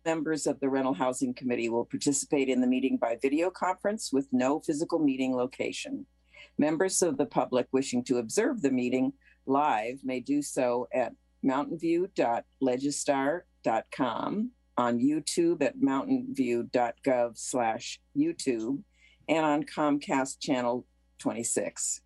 members of the Rental Housing Committee will participate in the meeting by video conference with no physical meeting location. Members of the public wishing to observe the meeting live may do so at mountainview.legistar.com, on YouTube at mountainview.gov/YouTube, and on Comcast channel 26.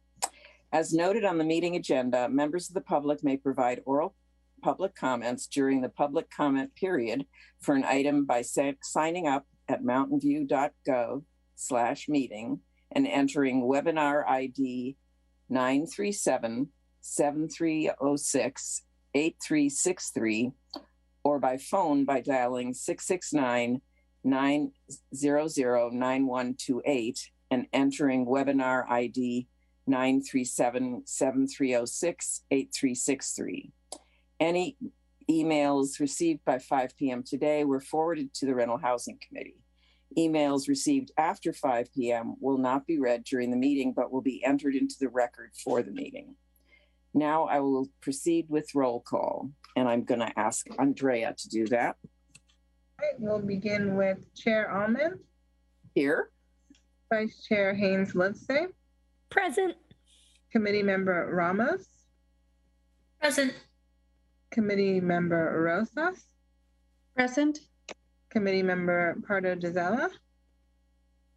As noted on the meeting agenda, members of the public may provide oral public comments during the public comment period for an item by signing up at mountainview.gov/meeting and entering webinar ID 937-7306-8363, or by phone by dialing 669-900-9128 and entering webinar ID 937-7306-8363. Any emails received by 5 p.m. today were forwarded to the Rental Housing Committee. Emails received after 5 p.m. will not be read during the meeting, but will be entered into the record for the meeting. Now I will proceed with roll call, and I'm going to ask Andrea to do that. All right, we'll begin with Chair Almond. Here. Vice Chair Haynes-Livesay. Present. Committee Member Ramos. Present. Committee Member Rosas. Present. Committee Member Pardo Dizella.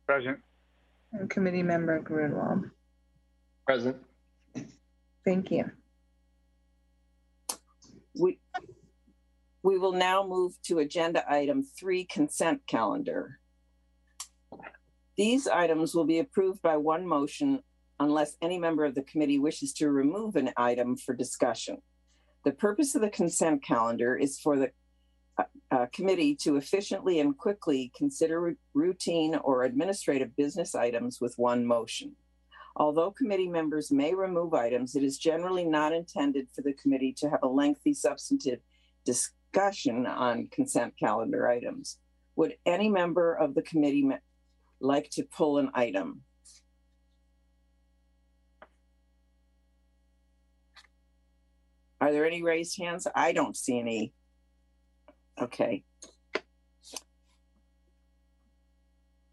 Present. And Committee Member Grunwald. Present. Thank you. We will now move to agenda item 3, consent calendar. These items will be approved by one motion unless any member of the committee wishes to remove an item for discussion. The purpose of the consent calendar is for the committee to efficiently and quickly consider routine or administrative business items with one motion. Although committee members may remove items, it is generally not intended for the committee to have a lengthy substantive discussion on consent calendar items. Would any member of the committee like to pull an item? Are there any raised hands? I don't see any. Okay.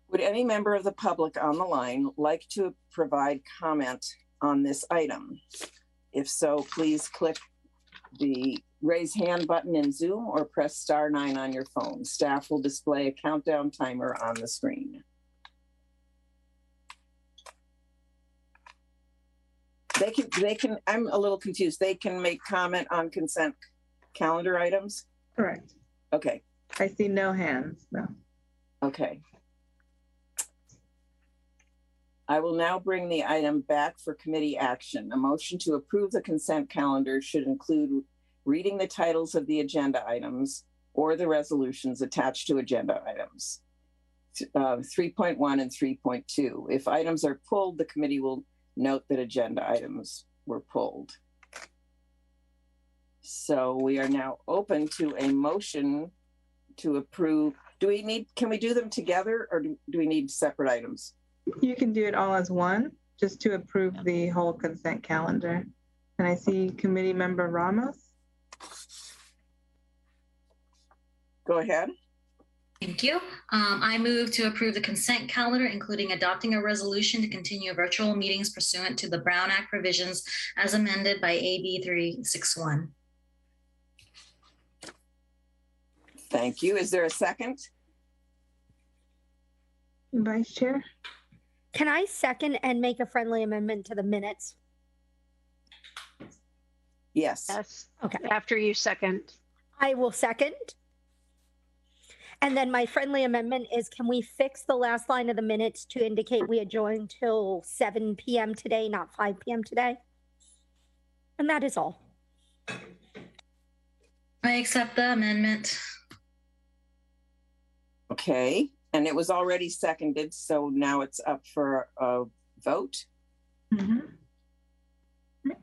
Would any member of the public on the line like to provide comment on this item? If so, please click the raise hand button in Zoom or press *9 on your phone. Staff will display a countdown timer on the screen. They can, I'm a little confused. They can make comment on consent calendar items? Correct. Okay. I see no hands, no. Okay. I will now bring the item back for committee action. A motion to approve the consent calendar should include reading the titles of the agenda items or the resolutions attached to agenda items. 3.1 and 3.2. If items are pulled, the committee will note that agenda items were pulled. So we are now open to a motion to approve. Can we do them together, or do we need separate items? You can do it all as one, just to approve the whole consent calendar. And I see Committee Member Ramos. Go ahead. Thank you. I move to approve the consent calendar, including adopting a resolution to continue virtual meetings pursuant to the Brown Act provisions as amended by AB 361. Thank you. Is there a second? Vice Chair. Can I second and make a friendly amendment to the minutes? Yes. Yes. Okay. After you second. I will second. And then my friendly amendment is, can we fix the last line of the minutes to indicate we adjourned till 7 p.m. today, not 5 p.m. today? And that is all. I accept the amendment. Okay. And it was already seconded, so now it's up for a vote. Mm-hmm.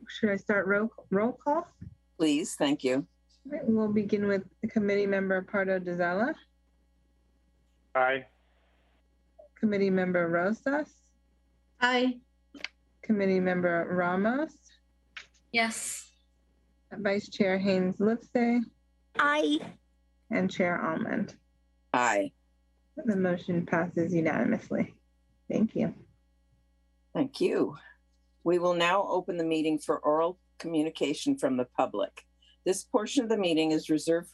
Should I start roll call? Please, thank you. Right, we'll begin with the Committee Member Pardo Dizella. Aye. Committee Member Rosas. Aye. Committee Member Ramos. Yes. Vice Chair Haynes-Livesay. Aye. And Chair Almond. Aye. The motion passes unanimously. Thank you. Thank you. We will now open the meeting for oral communication from the public. This portion of the meeting is reserved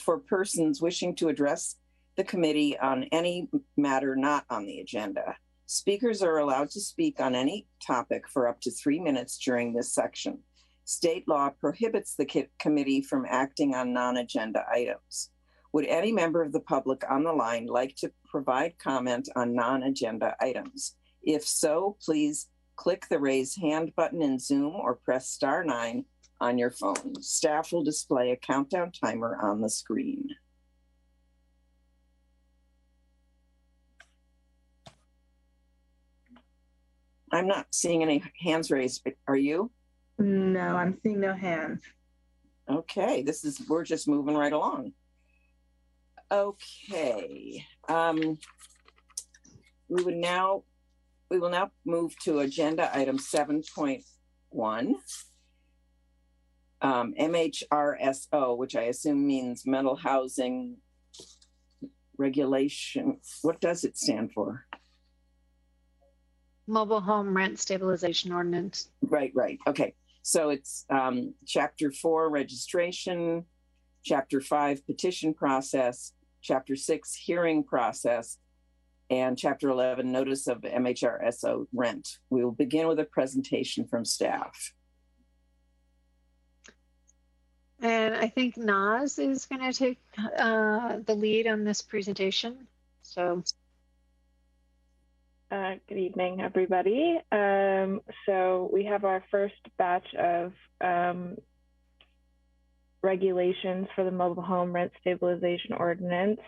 for persons wishing to address the committee on any matter not on the agenda. Speakers are allowed to speak on any topic for up to 3 minutes during this section. State law prohibits the committee from acting on non-agenda items. Would any member of the public on the line like to provide comment on non-agenda items? If so, please click the raise hand button in Zoom or press *9 on your phone. Staff will display a countdown timer on the screen. I'm not seeing any hands raised. Are you? No, I'm seeing no hands. Okay, we're just moving right along. Okay. We will now move to agenda item 7.1. MHRSO, which I assume means mental housing regulation. What does it stand for? Mobile home rent stabilization ordinance. Right. Okay. So it's Chapter 4, registration, Chapter 5, petition process, Chapter 6, hearing process, and Chapter 11, notice of MHRSO rent. We will begin with a presentation from staff. And I think Naz is going to take the lead on this presentation. So. Good evening, everybody. So we have our first batch of regulations for the mobile home rent stabilization ordinance.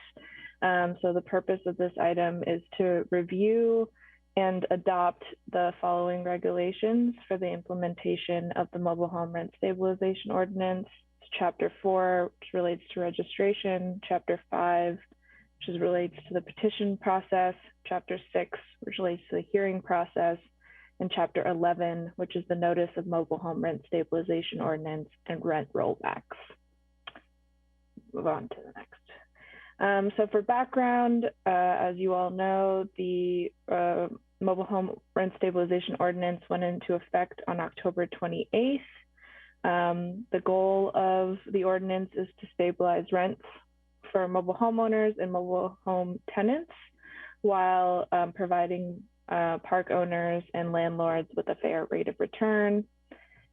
So the purpose of this item is to review and adopt the following regulations for the implementation of the mobile home rent stabilization ordinance. It's Chapter 4, which relates to registration, Chapter 5, which relates to the petition process, Chapter 6, which relates to the hearing process, and Chapter 11, which is the notice of mobile home rent stabilization ordinance and rent rollbacks. Move on to the next. So for background, as you all know, the mobile home rent stabilization ordinance went into effect on October 28th. The goal of the ordinance is to stabilize rents for mobile homeowners and mobile home tenants while providing park owners and landlords with a fair rate of return.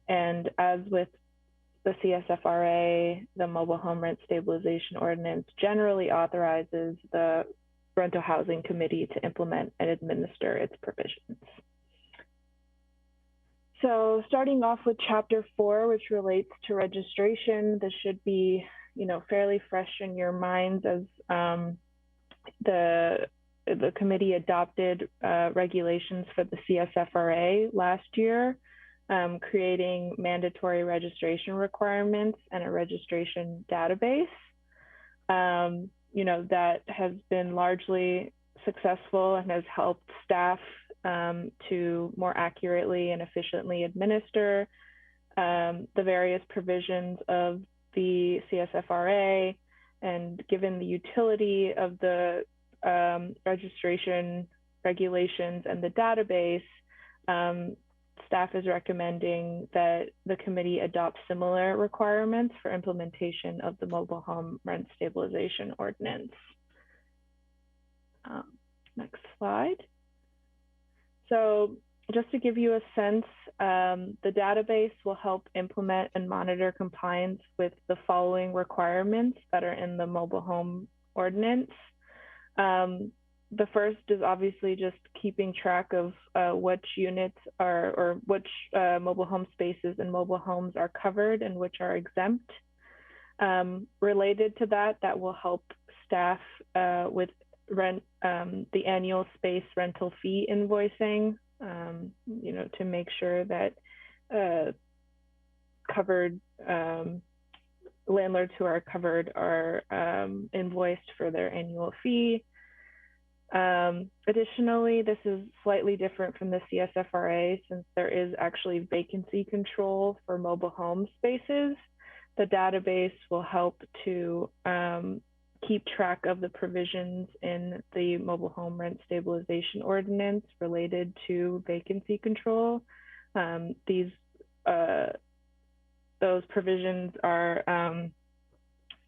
And as with the CSFRA, the mobile home rent stabilization ordinance generally authorizes the rental housing committee to implement and administer its provisions. So starting off with Chapter 4, which relates to registration, this should be fairly fresh in your minds as the committee adopted regulations for the CSFRA last year, creating mandatory registration requirements and a registration database. That has been largely successful and has helped staff to more accurately and efficiently administer the various provisions of the CSFRA. And given the utility of the registration regulations and the database, staff is recommending that the committee adopt similar requirements for implementation of the mobile home rent stabilization ordinance. Next slide. So just to give you a sense, the database will help implement and monitor compliance with the following requirements that are in the mobile home ordinance. The first is obviously just keeping track of which units are, or which mobile home spaces and mobile homes are covered and which are exempt. Related to that, that will help staff with the annual space rental fee invoicing, to make sure that covered landlords who are covered are invoiced for their annual fee. Additionally, this is slightly different from the CSFRA since there is actually vacancy control for mobile home spaces. The database will help to keep track of the provisions in the mobile home rent stabilization ordinance related to vacancy control. Those provisions are,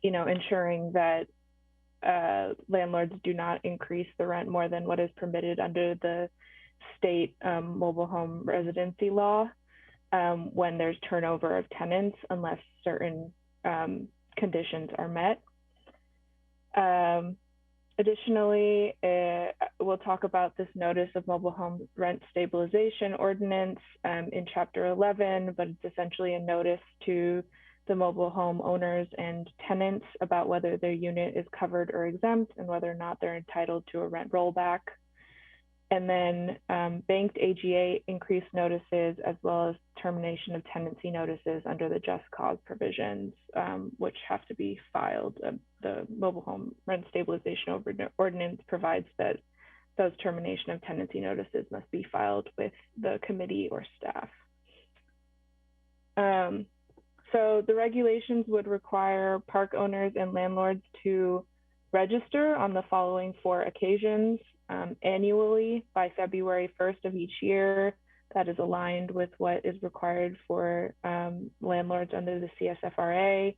ensuring that landlords do not increase the rent more than what is permitted under the state mobile home residency law when there's turnover of tenants, unless certain conditions are met. Additionally, we'll talk about this notice of mobile home rent stabilization ordinance in Chapter 11, but it's essentially a notice to the mobile home owners and tenants about whether their unit is covered or exempt and whether or not they're entitled to a rent rollback. And then banked AGA increased notices, as well as termination of tenancy notices under the just cause provisions, which have to be filed. The mobile home rent stabilization ordinance provides that those termination of tenancy notices must be filed with the committee or staff. So the regulations would require park owners and landlords to register on the following 4 occasions annually by February 1st of each year. That is aligned with what is required for landlords under the CSFRA.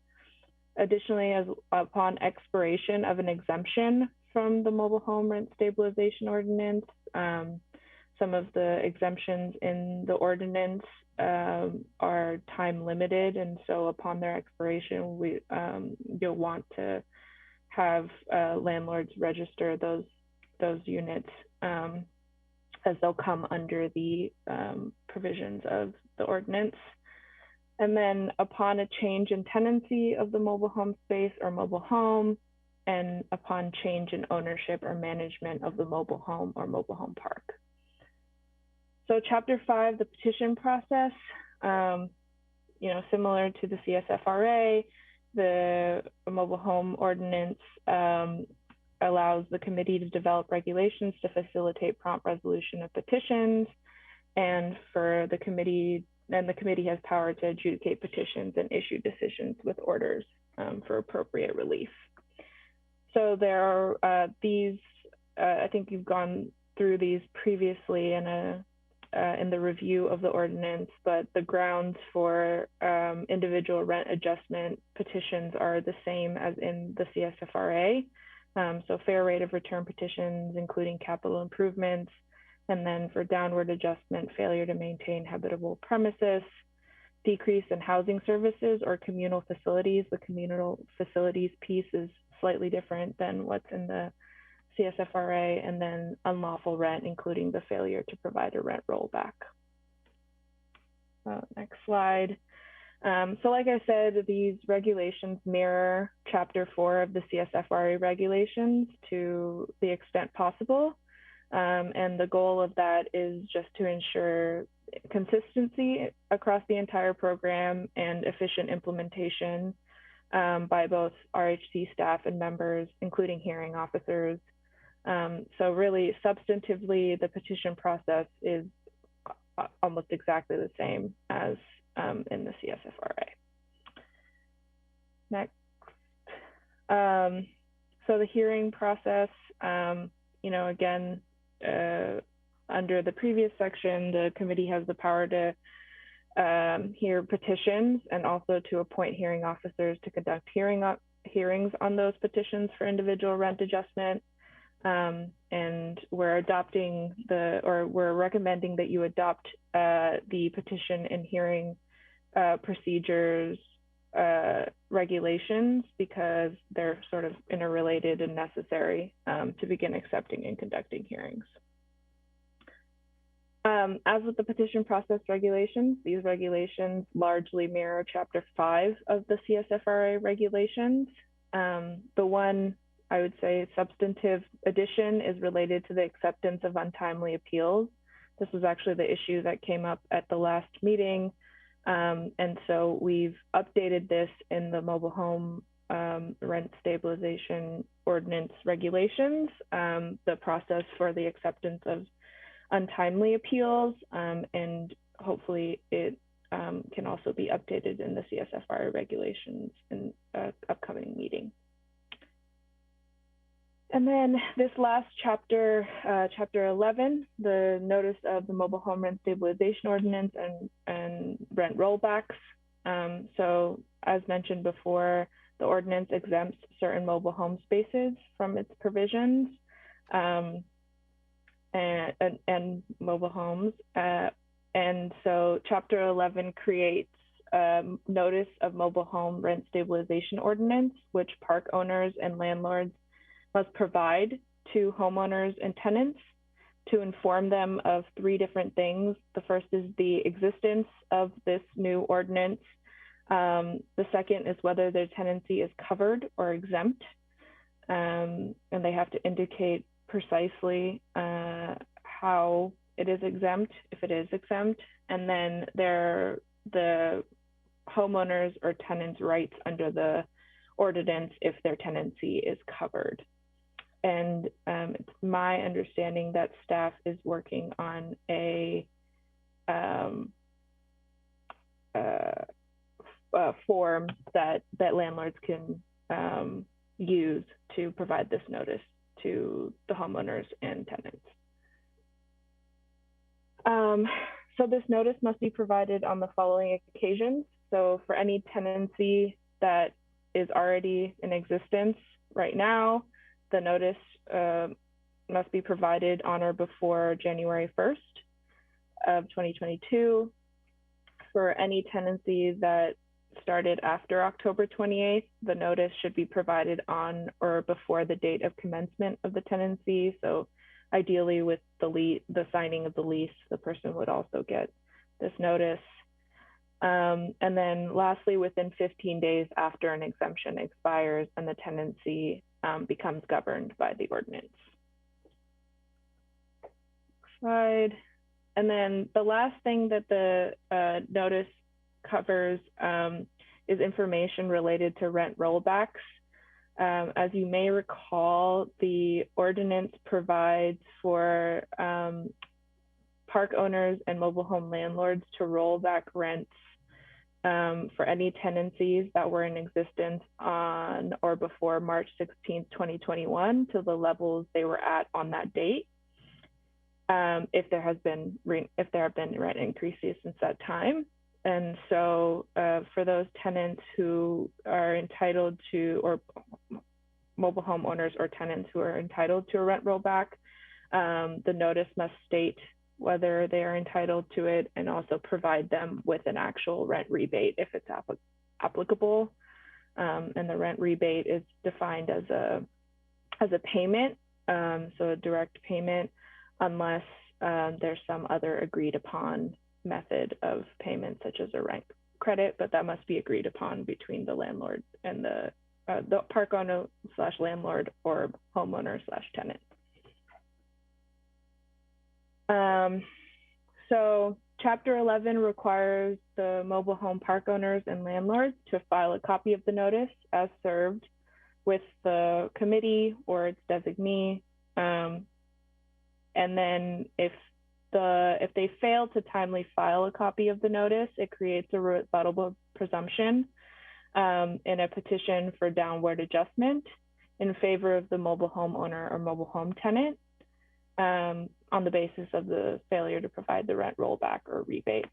Additionally, upon expiration of an exemption from the mobile home rent stabilization ordinance, some of the exemptions in the ordinance are time limited, and so upon their expiration, you'll want to have landlords register those units as they'll come under the provisions of the ordinance. And then upon a change in tenancy of the mobile home space or mobile home, and upon change in ownership or management of the mobile home or mobile home park. So Chapter 5, the petition process, similar to the CSFRA, the mobile home ordinance allows the committee to develop regulations to facilitate prompt resolution of petitions, and for the committee has power to adjudicate petitions and issue decisions with orders for appropriate relief. So there are these, I think you've gone through these previously in the review of the ordinance, but the grounds for individual rent adjustment petitions are the same as in the CSFRA. So fair rate of return petitions, including capital improvements, and then for downward adjustment, failure to maintain habitable premises, decrease in housing services or communal facilities. The communal facilities piece is slightly different than what's in the CSFRA, and then unlawful rent, including the failure to provide a rent rollback. Next slide. So like I said, these regulations mirror Chapter 4 of the CSFRA regulations to the extent possible. And the goal of that is just to ensure consistency across the entire program and efficient implementation by both RHC staff and members, including hearing officers. So really, substantively, the petition process is almost exactly the same as in the CSFRA. Next. So the hearing process, again, under the previous section, the committee has the power to hear petitions and also to appoint hearing officers to conduct hearings on those petitions for individual rent adjustment. And we're recommending that you adopt the petition and hearing procedures regulations, because they're sort of interrelated and necessary to begin accepting and conducting hearings. As with the petition process regulations, these regulations largely mirror Chapter 5 of the CSFRA regulations. The one, I would say, substantive addition is related to the acceptance of untimely appeals. This was actually the issue that came up at the last meeting. And so we've updated this in the mobile home rent stabilization ordinance regulations, the process for the acceptance of untimely appeals, and hopefully it can also be updated in the CSFRA regulations in an upcoming meeting. And then this last chapter, chapter 11, the notice of the mobile home rent stabilization ordinance and rent rollbacks. So as mentioned before, the ordinance exempts certain mobile home spaces from its provisions and mobile homes. And so chapter 11 creates notice of mobile home rent stabilization ordinance, which park owners and landlords must provide to homeowners and tenants to inform them of 3 different things. The first is the existence of this new ordinance. The second is whether their tenancy is covered or exempt. And they have to indicate precisely how it is exempt, if it is exempt, and then the homeowners or tenants' rights under the ordinance if their tenancy is covered. And it's my understanding that staff is working on a form that landlords can use to provide this notice to the homeowners and tenants. So this notice must be provided on the following occasions. So for any tenancy that is already in existence right now, the notice must be provided on or before January 1st of 2022. For any tenancy that started after October 28th, the notice should be provided on or before the date of commencement of the tenancy. So ideally with the signing of the lease, the person would also get this notice. And then lastly, within 15 days after an exemption expires and the tenancy becomes governed by the ordinance. Slide. And then the last thing that the notice covers is information related to rent rollbacks. As you may recall, the ordinance provides for park owners and mobile home landlords to roll back rents for any tenancies that were in existence on or before March 16th, 2021 to the levels they were at on that date. If there have been rent increases since that time. And so for those tenants who are entitled to, or mobile home owners or tenants who are entitled to a rent rollback, the notice must state whether they are entitled to it and also provide them with an actual rent rebate if it's applicable. And the rent rebate is defined as a payment, so a direct payment, unless there's some other agreed upon method of payment, such as a rent credit, but that must be agreed upon between the landlord and the park owner / landlord or homeowner / tenant. So Chapter 11 requires the mobile home park owners and landlords to file a copy of the notice as served with the committee or its designee. And then if they fail to timely file a copy of the notice, it creates a rebuttable presumption in a petition for downward adjustment in favor of the mobile home owner or mobile home tenant on the basis of the failure to provide the rent rollback or rebate.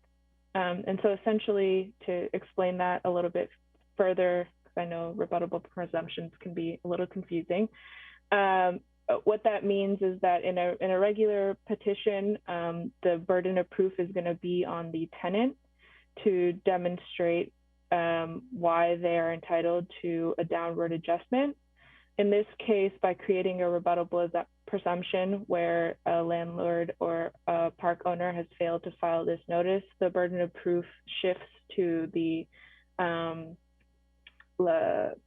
And so essentially, to explain that a little bit further, because I know rebuttable presumptions can be a little confusing, what that means is that in a regular petition, the burden of proof is going to be on the tenant to demonstrate why they are entitled to a downward adjustment. In this case, by creating a rebuttable presumption where a landlord or a park owner has failed to file this notice, the burden of proof shifts to the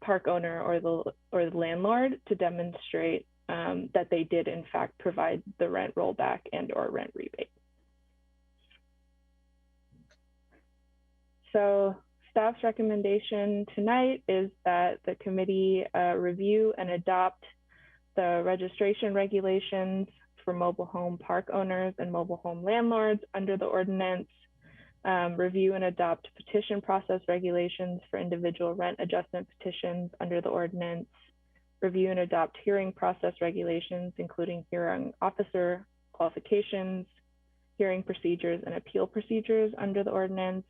park owner or the landlord to demonstrate that they did in fact provide the rent rollback and or rent rebate. So staff's recommendation tonight is that the committee review and adopt the registration regulations for mobile home park owners and mobile home landlords under the ordinance, review and adopt petition process regulations for individual rent adjustment petitions under the ordinance, review and adopt hearing process regulations, including hearing officer qualifications, hearing procedures, and appeal procedures under the ordinance,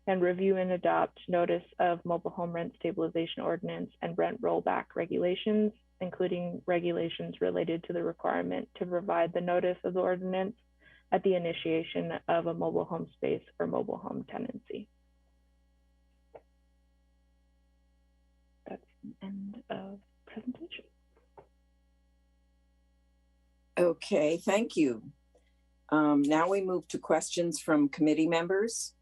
and review and adopt notice of mobile home rent stabilization ordinance and rent rollback regulations, including regulations related to the requirement to provide the notice of the ordinance at the initiation of a mobile home space or mobile home tenancy. That's the end of presentation. Okay, thank you. Now we move to questions from committee members.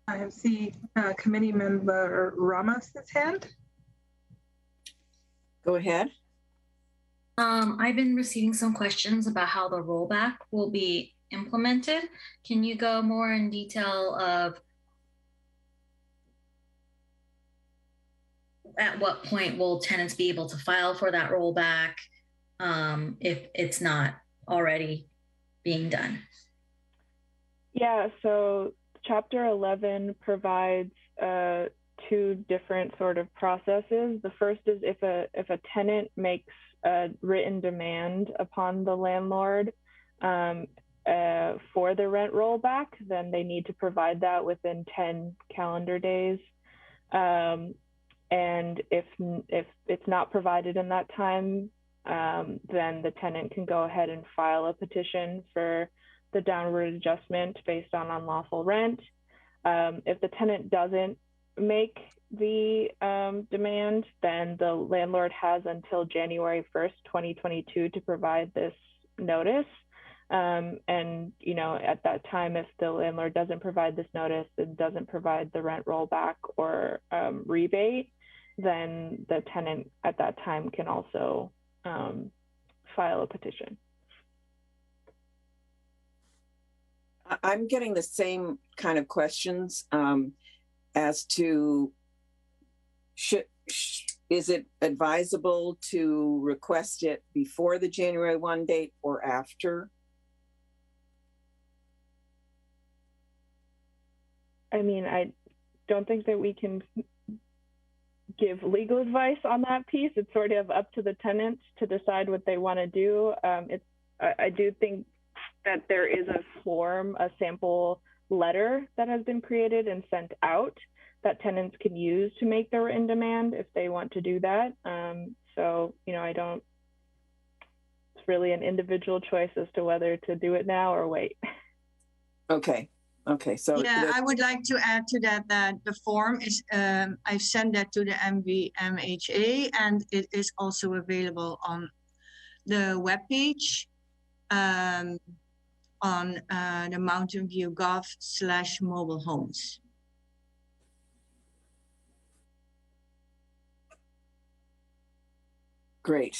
I see committee member Ramos's hand. Go ahead. I've been receiving some questions about how the rollback will be implemented. Can you go more in detail of at what point will tenants be able to file for that rollback if it's not already being done? Yeah, so Chapter 11 provides two different sort of processes. The first is if a tenant makes a written demand upon the landlord for the rent rollback, then they need to provide that within 10 calendar days. And if it's not provided in that time, then the tenant can go ahead and file a petition for the downward adjustment based on unlawful rent. If the tenant doesn't make the demand, then the landlord has until January 1st, 2022 to provide this notice. And you know, at that time, if the landlord doesn't provide this notice and doesn't provide the rent rollback or rebate, then the tenant at that time can also file a petition. I'm getting the same kind of questions as to is it advisable to request it before the January 1 date or after? I mean, I don't think that we can give legal advice on that piece. It's sort of up to the tenants to decide what they want to do. I do think that there is a form, a sample letter that has been created and sent out that tenants can use to make their written demand if they want to do that. So, you know, it's really an individual choice as to whether to do it now or wait. Okay. So yeah, I would like to add to that the form is I've sent that to the MHA and it is also available on the webpage on the Mountain View Gov/mobile homes. Great.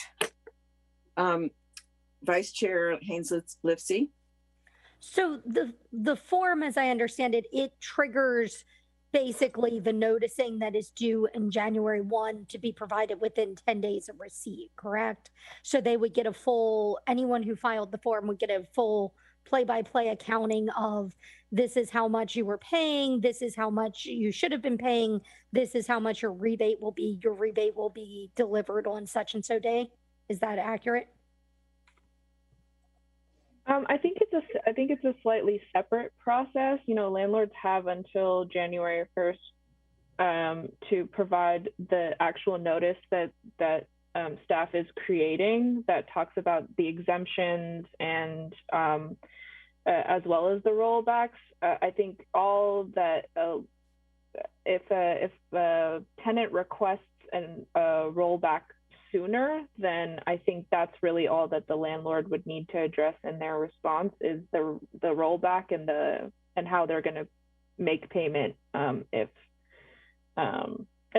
Vice Chair Haynes-Lipsey. So the form, as I understand it, it triggers basically the noticing that is due in January 1 to be provided within 10 days of receipt, correct? So they would get a full, anyone who filed the form would get a full play-by-play accounting of this is how much you were paying, this is how much you should have been paying, this is how much your rebate will be delivered on such and so day. Is that accurate? I think it's a slightly separate process. You know, landlords have until January 1st to provide the actual notice that staff is creating that talks about the exemptions and as well as the rollbacks. I think all that if a tenant requests a rollback sooner, then I think that's really all that the landlord would need to address in their response is the rollback and how they're going to make payment and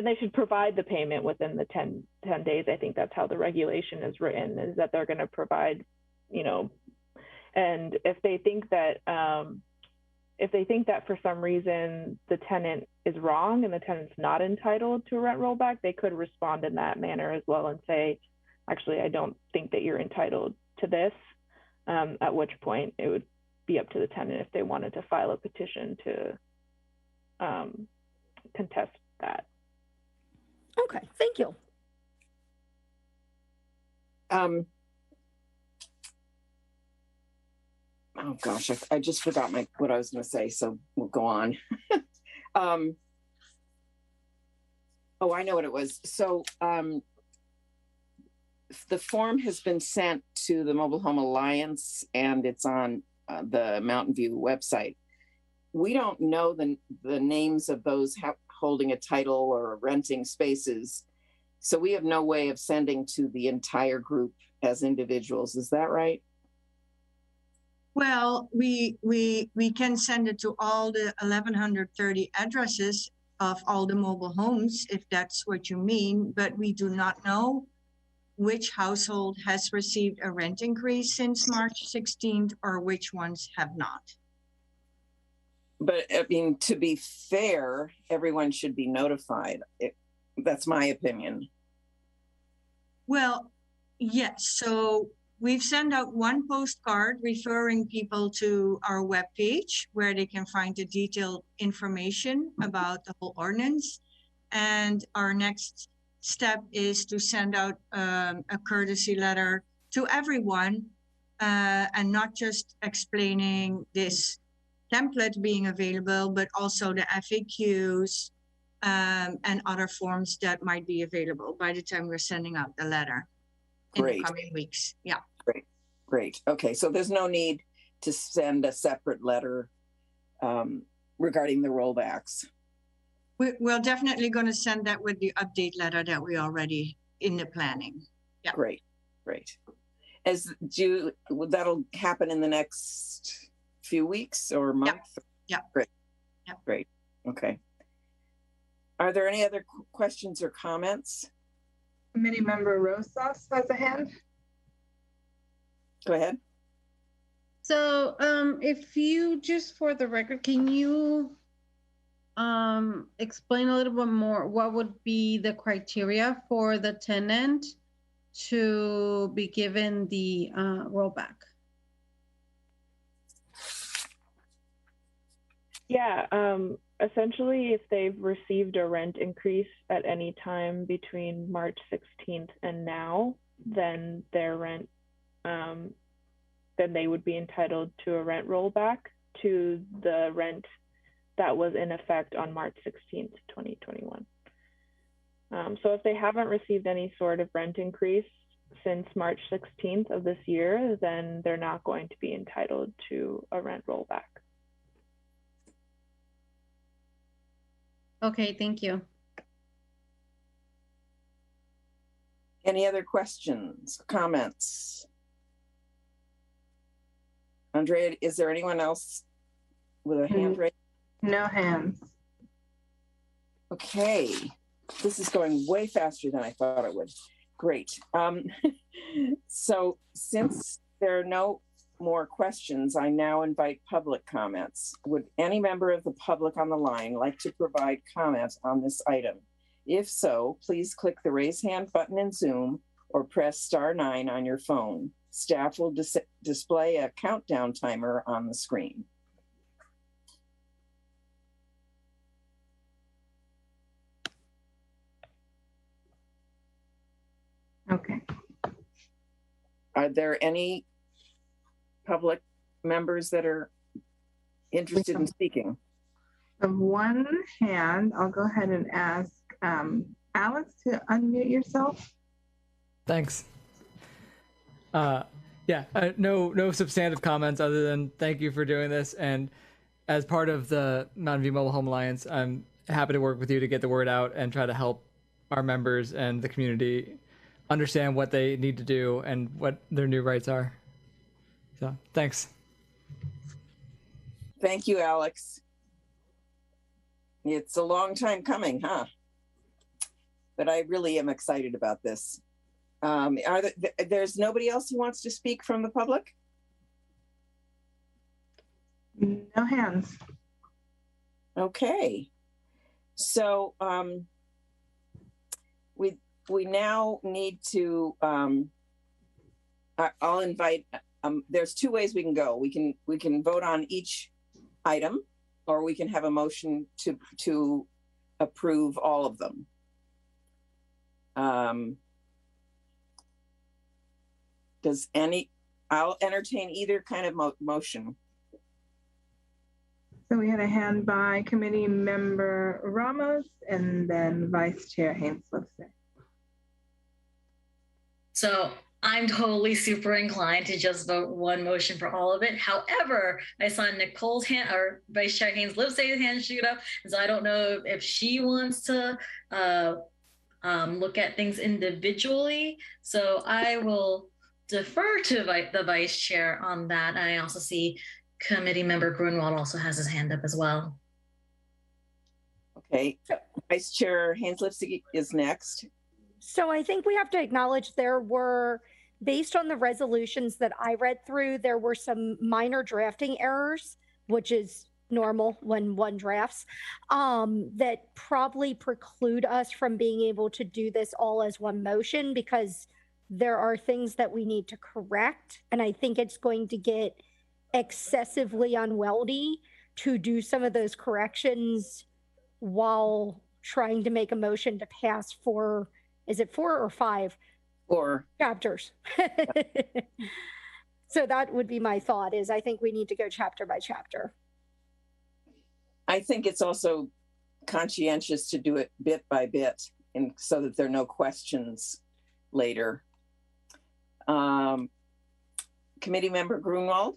they should provide the payment within the 10 days. I think that's how the regulation is written, is that they're going to provide, you know, and if they think that for some reason the tenant is wrong and the tenant's not entitled to a rent rollback, they could respond in that manner as well and say, actually, I don't think that you're entitled to this, at which point it would be up to the tenant if they wanted to file a petition to contest that. Okay, thank you. Oh gosh, I just forgot what I was going to say, so we'll go on. Oh, I know what it was. So the form has been sent to the Mobile Home Alliance, and it's on the Mountain View website. We don't know the names of those holding a title or renting spaces, so we have no way of sending to the entire group as individuals. Is that right? Well, we can send it to all the 1,130 addresses of all the mobile homes, if that's what you mean, but we do not know which household has received a rent increase since March 16th or which ones have not. But I mean, to be fair, everyone should be notified. That's my opinion. Well, yes. So we've sent out one postcard referring people to our webpage where they can find the detailed information about the whole ordinance. And our next step is to send out a courtesy letter to everyone and not just explaining this template being available, but also the FAQs and other forms that might be available by the time we're sending out the letter in the coming weeks. Yeah. Great. Okay, so there's no need to send a separate letter regarding the rollbacks. We're definitely going to send that with the update letter that we already in the planning. Yeah. Great. That'll happen in the next few weeks or month? Yeah. Great. Yeah. Great. Okay. Are there any other questions or comments? Committee member Rosas has a hand. Go ahead. So if you, just for the record, can you explain a little bit more what would be the criteria for the tenant to be given the rollback? Yeah, essentially, if they've received a rent increase at any time between March 16th and now, then their rent, then they would be entitled to a rent rollback to the rent that was in effect on March 16th, 2021. So if they haven't received any sort of rent increase since March 16th of this year, then they're not going to be entitled to a rent rollback. Okay, thank you. Any other questions, comments? Andrea, is there anyone else with a hand raised? No hands. Okay, this is going way faster than I thought it would. Great. So since there are no more questions, I now invite public comments. Would any member of the public on the line like to provide comments on this item? If so, please click the raise hand button in Zoom or press *9 on your phone. Staff will display a countdown timer on the screen. Okay. Are there any public members that are interested in speaking? Of one hand, I'll go ahead and ask Alex to unmute yourself. Thanks. No substantive comments other than thank you for doing this. And as part of the Mountain View Mobile Home Alliance, I'm happy to work with you to get the word out and try to help our members and the community understand what they need to do and what their new rights are. So thanks. Thank you, Alex. It's a long time coming, huh? But I really am excited about this. There's nobody else who wants to speak from the public? No hands. Okay. So we now need to, I'll invite there's two ways we can go. We can vote on each item, or we can have a motion to approve all of them. I'll entertain either kind of motion. So we had a hand by committee member Ramos and then Vice Chair Haynes-Lipset. So I'm totally super inclined to just vote one motion for all of it. However, I saw Nicole's hand, or Vice Chair Haynes-Lipset's hand shoot up, so I don't know if she wants to look at things individually. So I will defer to the Vice Chair on that. I also see Committee Member Grunwald also has his hand up as well. Okay, Vice Chair Haynes-Lipset is next. So I think we have to acknowledge there were, based on the resolutions that I read through, there were some minor drafting errors, which is normal when one drafts, that probably preclude us from being able to do this all as one motion, because there are things that we need to correct. And I think it's going to get excessively unwieldy to do some of those corrections while trying to make a motion to pass for, is it 4 or 5? 4 chapters. So that would be my thought, is I think we need to go chapter by chapter. I think it's also conscientious to do it bit by bit, and so that there are no questions later. Committee Member Grunwald.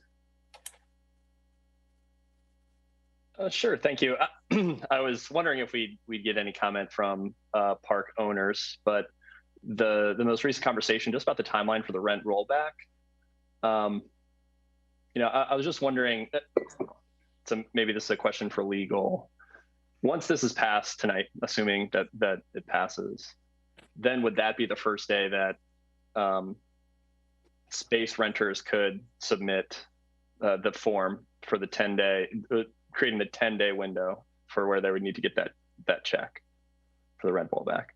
Sure, thank you. I was wondering if we'd get any comment from park owners, but the most recent conversation just about the timeline for the rent rollback. I was just wondering, so maybe this is a question for legal. Once this is passed tonight, assuming that it passes, then would that be the first day that space renters could submit the form for the 10-day, creating the 10-day window for where they would need to get that check for the rent rollback?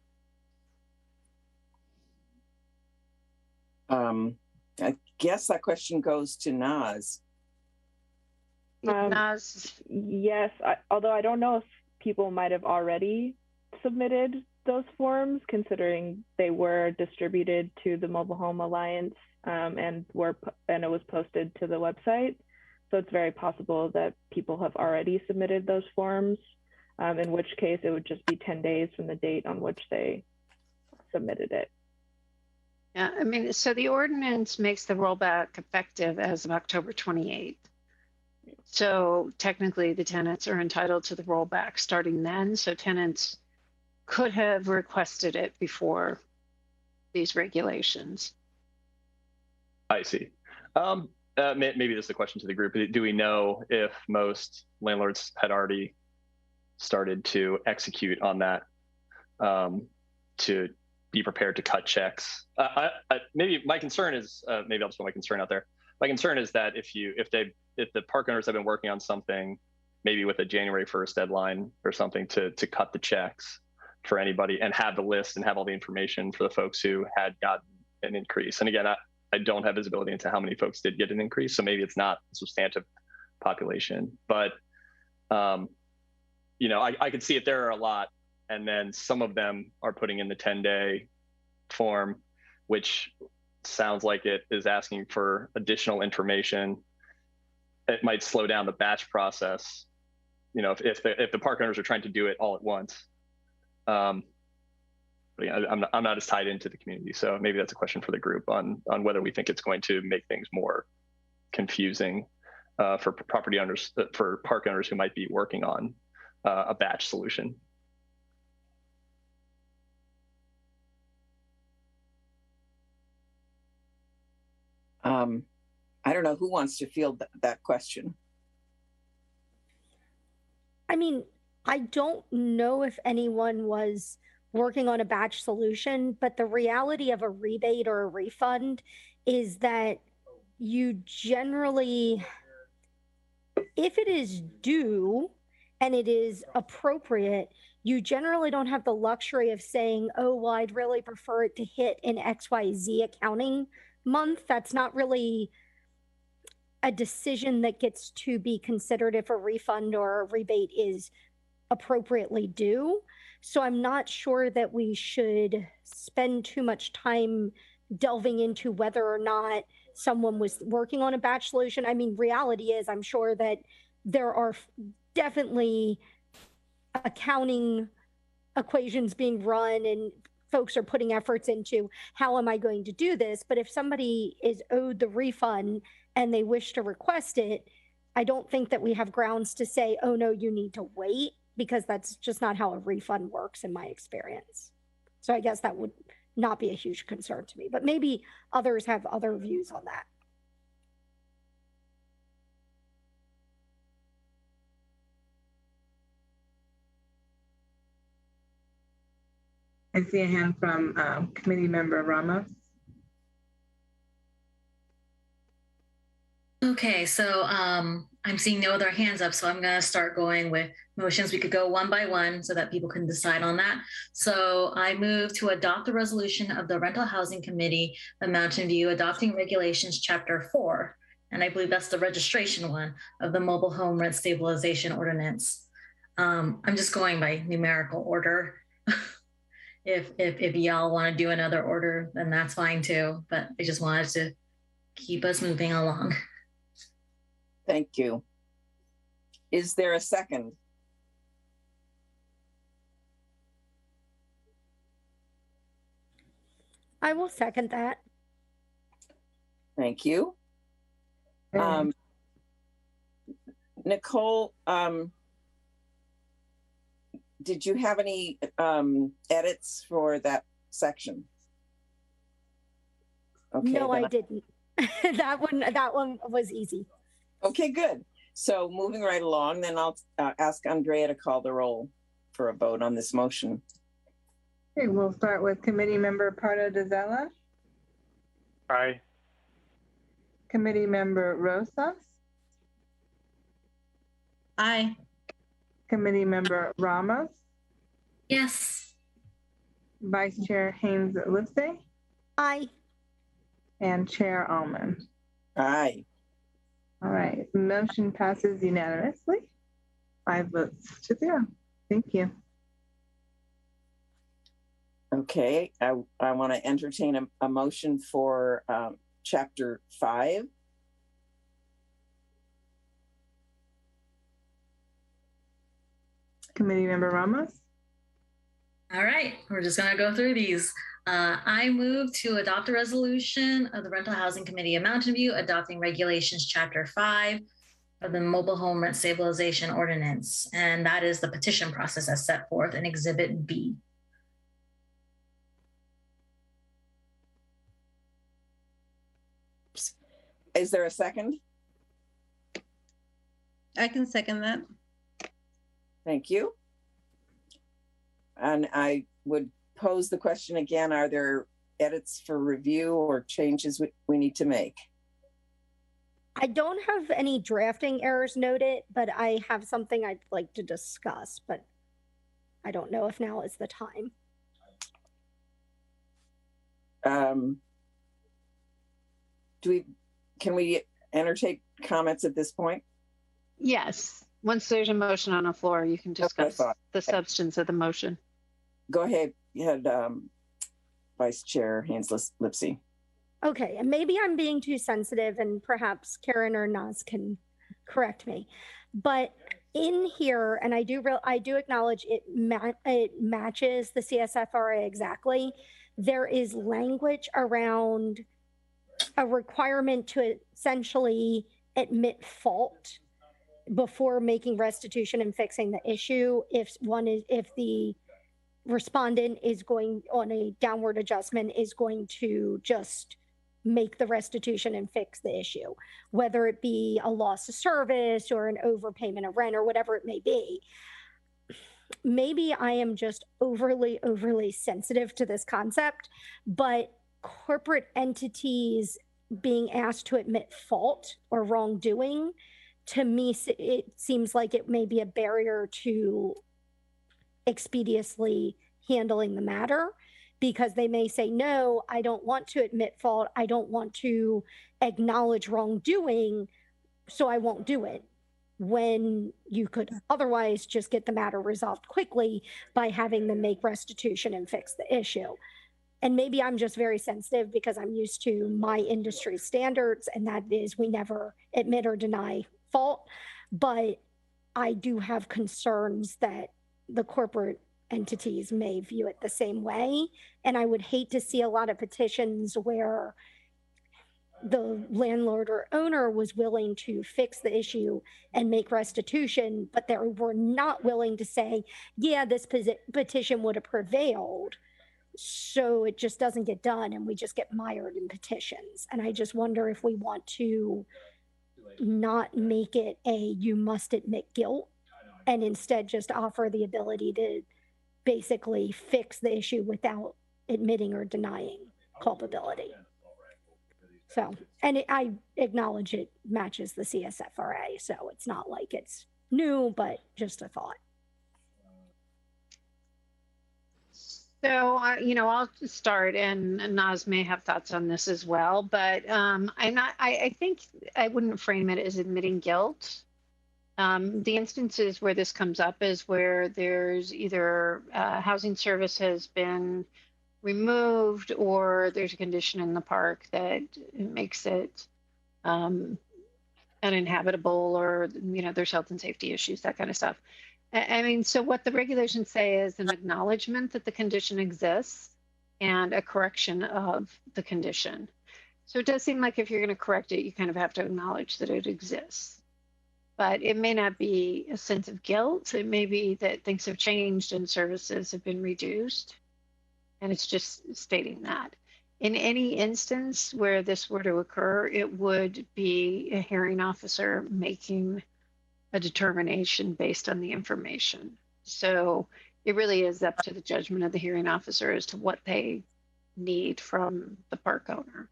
I guess that question goes to Naz. Naz. Yes, although I don't know if people might have already submitted those forms, considering they were distributed to the Mobile Home Alliance and it was posted to the website. So it's very possible that people have already submitted those forms, in which case it would just be 10 days from the date on which they submitted it. Yeah, I mean, so the ordinance makes the rollback effective as of October 28th. So technically the tenants are entitled to the rollback starting then. So tenants could have requested it before these regulations. I see. Maybe this is a question to the group. Do we know if most landlords had already started to execute on that, to be prepared to cut checks? Maybe my concern is, maybe I'll just put my concern out there. My concern is that if the park owners have been working on something, maybe with a January 1st deadline or something to cut the checks for anybody and have the list and have all the information for the folks who had gotten an increase. And again, I don't have visibility into how many folks did get an increase, so maybe it's not a substantive population. But I could see if there are a lot, and then some of them are putting in the 10-day form, which sounds like it is asking for additional information. It might slow down the batch process, if the park owners are trying to do it all at once. But yeah, I'm not as tied into the community, so maybe that's a question for the group on whether we think it's going to make things more confusing for property owners, for park owners who might be working on a batch solution. I don't know who wants to field that question. I mean, I don't know if anyone was working on a batch solution, but the reality of a rebate or a refund is that you generally, if it is due and it is appropriate, you generally don't have the luxury of saying, oh, well, I'd really prefer it to hit in XYZ accounting month. That's not really a decision that gets to be considered if a refund or a rebate is appropriately due. So I'm not sure that we should spend too much time delving into whether or not someone was working on a batch solution. I mean, reality is, I'm sure that there are definitely accounting equations being run and folks are putting efforts into how am I going to do this. But if somebody is owed the refund and they wish to request it, I don't think that we have grounds to say, oh no, you need to wait, because that's just not how a refund works in my experience. So I guess that would not be a huge concern to me, but maybe others have other views on that. I see a hand from committee member Ramos. Okay, so I'm seeing no other hands up, so I'm going to start going with motions. We could go one by one so that people can decide on that. So I move to adopt the resolution of the Rental Housing Committee of Mountain View adopting regulations chapter 4, and I believe that's the registration one of the mobile home rent stabilization ordinance. I'm just going by numerical order. If y'all want to do another order, then that's fine too, but I just wanted to keep us moving along. Thank you. Is there a second? I will second that. Thank you. Nicole, did you have any edits for that section? Okay, no, I didn't. that one was easy. Okay, good. So moving right along, then I'll ask Andrea to call the roll for a vote on this motion. Okay, we'll start with committee member Pardo Dezella. Aye. Committee member Rosas. Aye. Committee member Ramos. Yes. Vice Chair Haynes Lipsey. Aye. And Chair Almond. Aye. All right, motion passes unanimously. 5 votes to 0. Thank you. Okay, I want to entertain a motion for chapter 5. Committee member Ramos. All right, we're just going to go through these. I move to adopt a resolution of the Rental Housing Committee of Mountain View adopting regulations chapter 5 of the mobile home rent stabilization ordinance. And that is the petition process as set forth in Exhibit B. Is there a second? I can second that. Thank you. And I would pose the question again, are there edits for review or changes we need to make? I don't have any drafting errors noted, but I have something I'd like to discuss, but I don't know if now is the time. Can we entertain comments at this point? Yes. Once there's a motion on the floor, you can discuss the substance of the motion. Go ahead. You had Vice Chair Haynes Lipsey. Okay, and maybe I'm being too sensitive and perhaps Karen or Naz can correct me. But in here, and I do acknowledge it matches the CSFRA exactly. There is language around a requirement to essentially admit fault before making restitution and fixing the issue if the respondent is going on a downward adjustment is going to just make the restitution and fix the issue, whether it be a loss of service or an overpayment of rent or whatever it may be. Maybe I am just overly sensitive to this concept, but corporate entities being asked to admit fault or wrongdoing, to me, it seems like it may be a barrier to expeditiously handling the matter, because they may say, no, I don't want to admit fault. I don't want to acknowledge wrongdoing. so I won't do it, when you could otherwise just get the matter resolved quickly by having them make restitution and fix the issue. And maybe I'm just very sensitive because I'm used to my industry standards, and that is we never admit or deny fault. But I do have concerns that the corporate entities may view it the same way. And I would hate to see a lot of petitions where the landlord or owner was willing to fix the issue and make restitution, but they were not willing to say, yeah, this petition would have prevailed. So it just doesn't get done and we just get mired in petitions. And I just wonder if we want to not make it a you must admit guilt and instead just offer the ability to basically fix the issue without admitting or denying culpability. So, and I acknowledge it matches the CSFRA, so it's not like it's new, but just a thought. So, I'll start, and Naz may have thoughts on this as well, but I think I wouldn't frame it as admitting guilt. The instances where this comes up is where there's either housing service has been removed or there's a condition in the park that makes it uninhabitable, or there's health and safety issues, that kind of stuff. I mean, so what the regulations say is an acknowledgement that the condition exists and a correction of the condition. So it does seem like if you're going to correct it, you kind of have to acknowledge that it exists. But it may not be a sense of guilt. It may be that things have changed and services have been reduced. And it's just stating that. In any instance where this were to occur, it would be a hearing officer making a determination based on the information. So it really is up to the judgment of the hearing officer as to what they need from the park owner.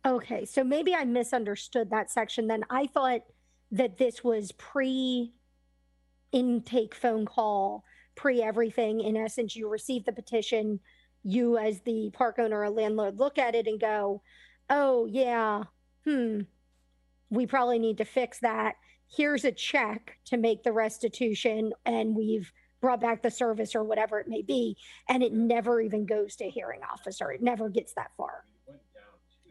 Okay, so maybe I misunderstood that section then. I thought that this was pre-intake phone call, pre-everything. In essence, you receive the petition, you as the park owner or landlord look at it and go, oh yeah, we probably need to fix that. Here's a check to make the restitution, and we've brought back the service or whatever it may be. And it never even goes to a hearing officer. It never gets that far.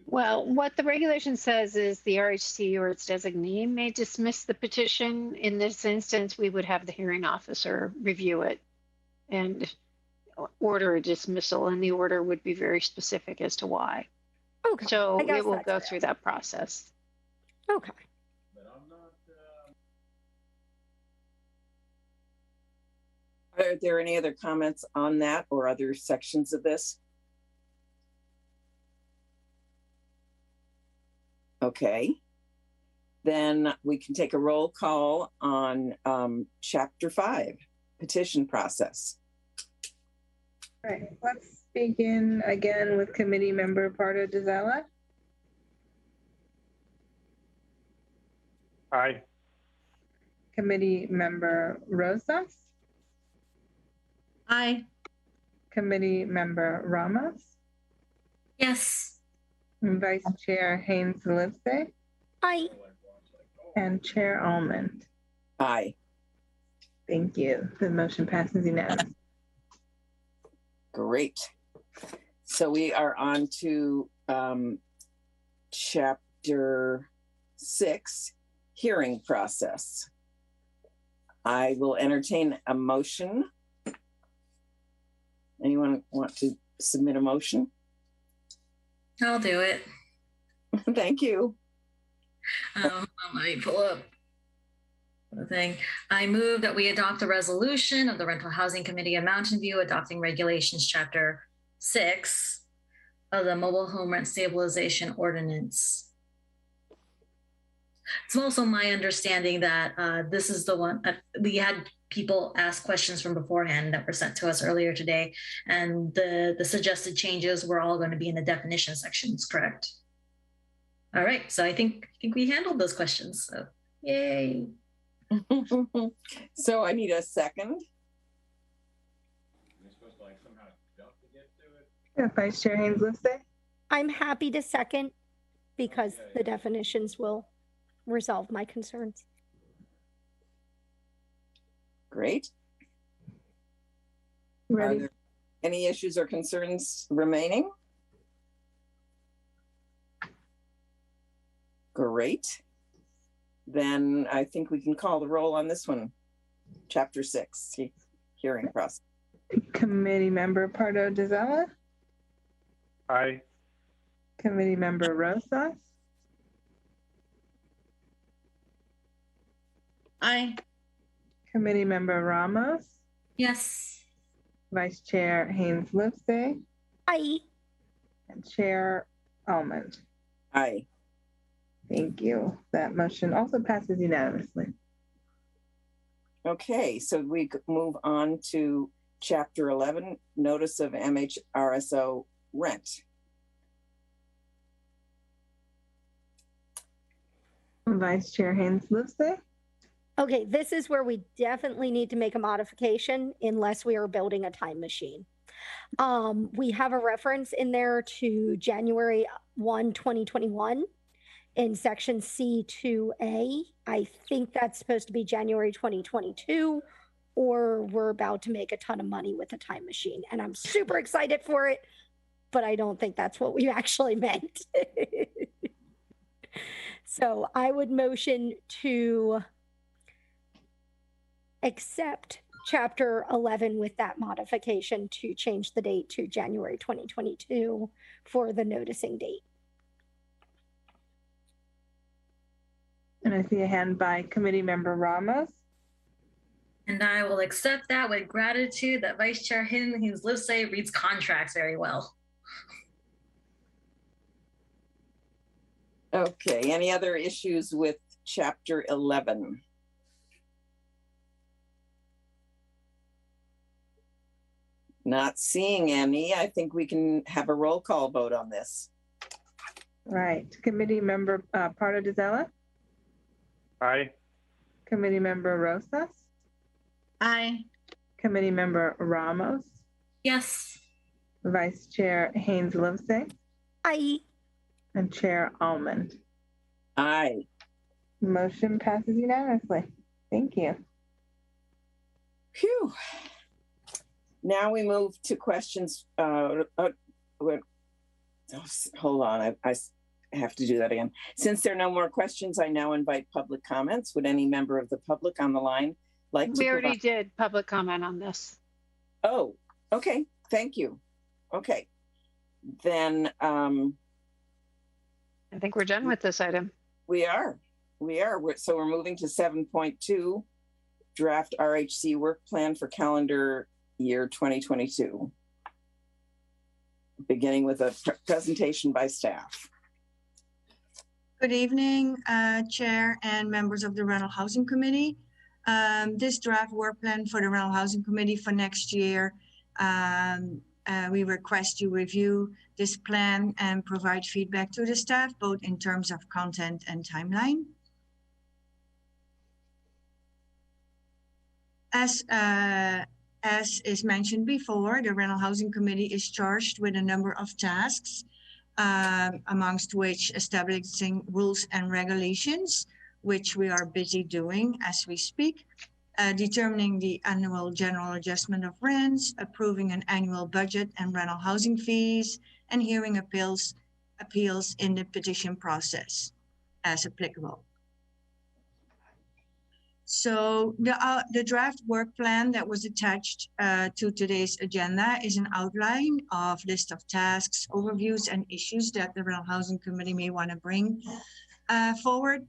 Well, what the regulation says is the RHC or its designee may dismiss the petition. In this instance, we would have the hearing officer review it and order a dismissal, and the order would be very specific as to why. Okay. So it will go through that process. Okay. Are there any other comments on that or other sections of this? Okay. Then we can take a roll call on Chapter 5, petition process. All right, let's begin again with committee member Pardo Dizella. Aye. Committee member Rosas. Aye. Committee member Ramos. Yes. And Vice Chair Haynes Lipsey. Aye. And Chair Almond. Aye. Thank you. The motion passes unanimously. Great. So we are on to Chapter 6, hearing process. I will entertain a motion. Anyone want to submit a motion? I'll do it. Thank you. Let me pull up the thing. I move that we adopt a resolution of the Rental Housing Committee of Mountain View adopting regulations Chapter 6 of the Mobile Home Rent Stabilization Ordinance. It's also my understanding that this is the one we had people ask questions from beforehand that were sent to us earlier today, and the suggested changes were all going to be in the definition sections, correct? All right, so I think we handled those questions. So, yay! So I need a second. Yeah, Vice Chair Haynes Lipsey. I'm happy to second because the definitions will resolved my concerns. Great. Are Ready? there any issues or concerns remaining? Great. Then I think we can call the roll on this one. Chapter 6, hearing process. Committee Member Pardo Dizella, Aye. Committee Member Rosas, Aye. Committee Member Ramos, Yes. Vice Chair Haynes Lipsey, Aye. and Chair Almond. Aye. Thank you. That motion also passes unanimously. Okay, so we move on to Chapter 11, Notice of MHRSO Rent. Vice Chair Haynes Lipsey. Okay, this is where we definitely need to make a modification unless we are building a time machine. We have a reference in there to January 1, 2021 in section C2A. I think that's supposed to be January 2022, or we're about to make a ton of money with a time machine. And I'm super excited for it, but I don't think that's what we actually meant. So I would motion to accept Chapter 11 with that modification to change the date to January 2022 for the noticing date. And I see a hand by Committee Member Ramos. And I will accept that with gratitude that Vice Chair Haynes Lipsey reads contracts very well. Okay, any other issues with Chapter 11? Not seeing any. I think we can have a roll call vote on this. Right. Committee Member Pardo Dizella, Aye. Committee Member Rosas, Aye. Committee Member Ramos, Yes. Vice Chair Haynes Lipsey, Aye. and Chair Almond. Aye. Motion passes unanimously. Thank you. Phew. Now we move to questions. Hold on, I have to do that again. Since there are no more questions, I now invite public comments. Would any member of the public on the line like to We already did public comment on this. Oh, okay, thank you. Okay, then I think we're done with this item. we are. So we're moving to 7.2, draft RHC work plan for calendar year 2022. Beginning with a presentation by staff. Good evening, Chair and members of the Rental Housing Committee. This draft work plan for the Rental Housing Committee for next year, we request you review this plan and provide feedback to the staff, both in terms of content and timeline. As is mentioned before, the Rental Housing Committee is charged with a number of tasks, amongst which establishing rules and regulations, which we are busy doing as we speak, determining the annual general adjustment of rents, approving an annual budget and rental housing fees, and hearing appeals in the petition process as applicable. So the draft work plan that was attached to today's agenda is an outline of list of tasks, overviews, and issues that the Rental Housing Committee may want to bring forward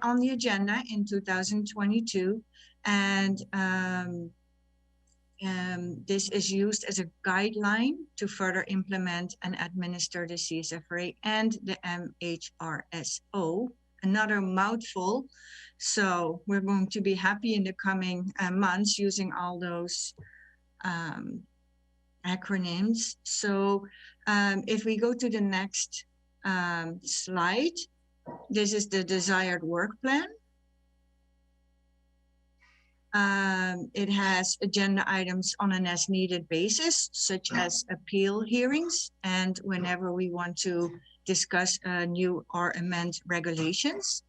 on the agenda in 2022. And this is used as a guideline to further implement and administer the CSFRA and the MHRSO. Another mouthful. So we're going to be happy in the coming months using all those acronyms. So if we go to the next slide, this is the desired work plan. It has agenda items on an as needed basis, such as appeal hearings and whenever we want to discuss new or amend regulations.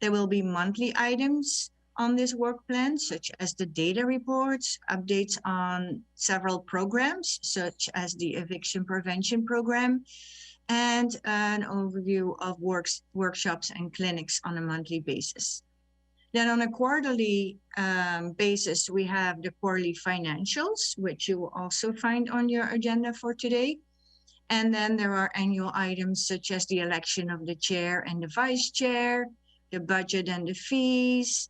There will be monthly items on this work plan, such as the data reports, updates on several programs, such as the eviction prevention program, and an overview of workshops and clinics on a monthly basis. Then on a quarterly basis, we have the quarterly financials, which you will also find on your agenda for today. And then there are annual items such as the election of the chair and the vice chair, the budget and the fees,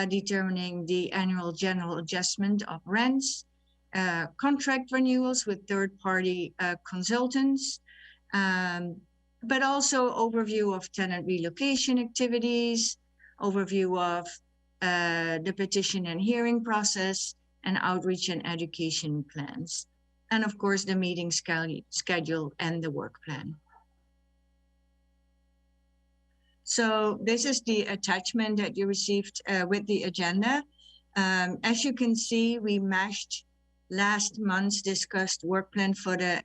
determining the annual general adjustment of rents, contract renewals with third-party consultants, but also overview of tenant relocation activities, overview of the petition and hearing process, and outreach and education plans. And of course, the meeting schedule and the work plan. So this is the attachment that you received with the agenda. As you can see, we matched last month's discussed work plan for the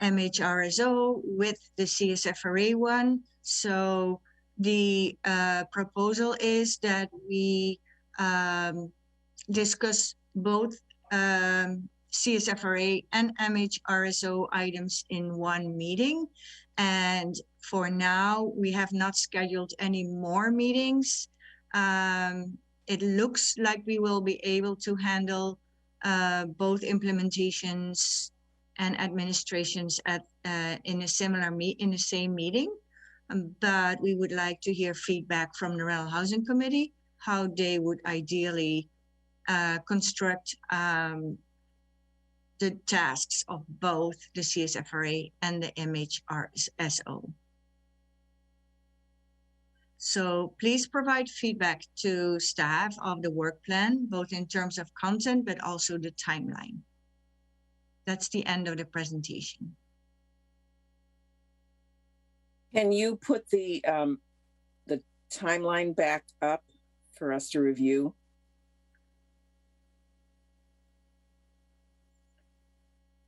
MHRSO with the CSFRA one. So the proposal is that we discuss both CSFRA and MHRSO items in one meeting. And for now, we have not scheduled any more meetings. It looks like we will be able to handle both implementations and administrations at in the same meeting. But we would like to hear feedback from the Rental Housing Committee, how they would ideally construct the tasks of both the CSFRA and the MHRSO. So please provide feedback to staff of the work plan, both in terms of content, but also the timeline. That's the end of the presentation. Can you put the timeline back up for us to review?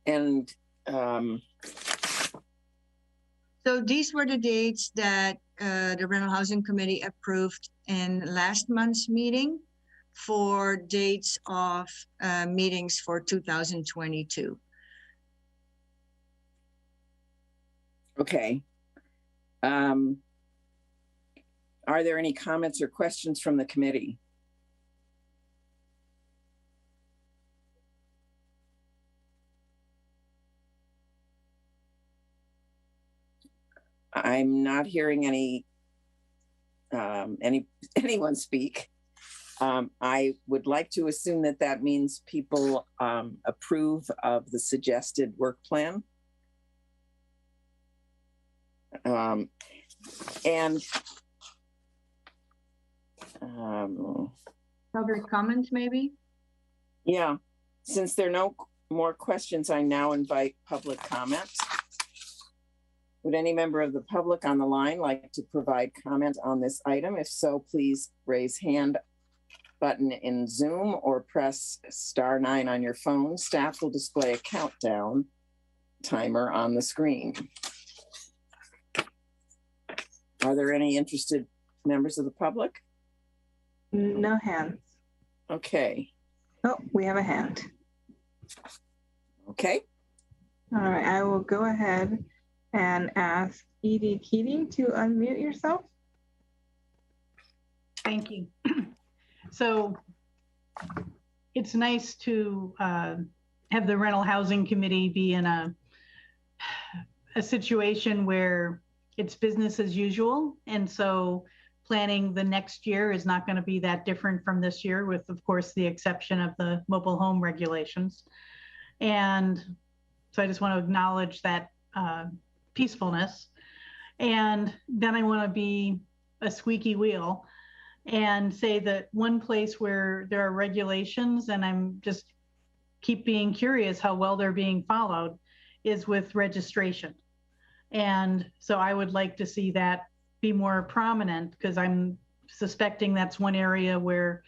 And so these were the dates that the Rental Housing Committee approved in last month's meeting for dates of meetings for 2022. Okay. Are there any comments or questions from the committee? I'm not hearing anyone speak. I would like to assume that that means people approve of the suggested work plan. Public comment, maybe? Yeah, since there are no more questions, I now invite public comment. Would any member of the public on the line like to provide comment on this item? If so, please raise hand button in Zoom or press *9 on your phone. Staff will display a countdown timer on the screen. Are there any interested members of the public? No hands. Okay. Oh, we have a hand. Okay. All right, I will go ahead and ask Edie Keating to unmute yourself. Thank you. So it's nice to have the Rental Housing Committee be in a situation where it's business as usual. And so planning the next year is not going to be that different from this year, with, of course, the exception of the mobile home regulations. And so I just want to acknowledge that peacefulness. And then I want to be a squeaky wheel and say that one place where there are regulations, and I'm just keep being curious how well they're being followed, is with registration. And so I would like to see that be more prominent, because I'm suspecting that's one area where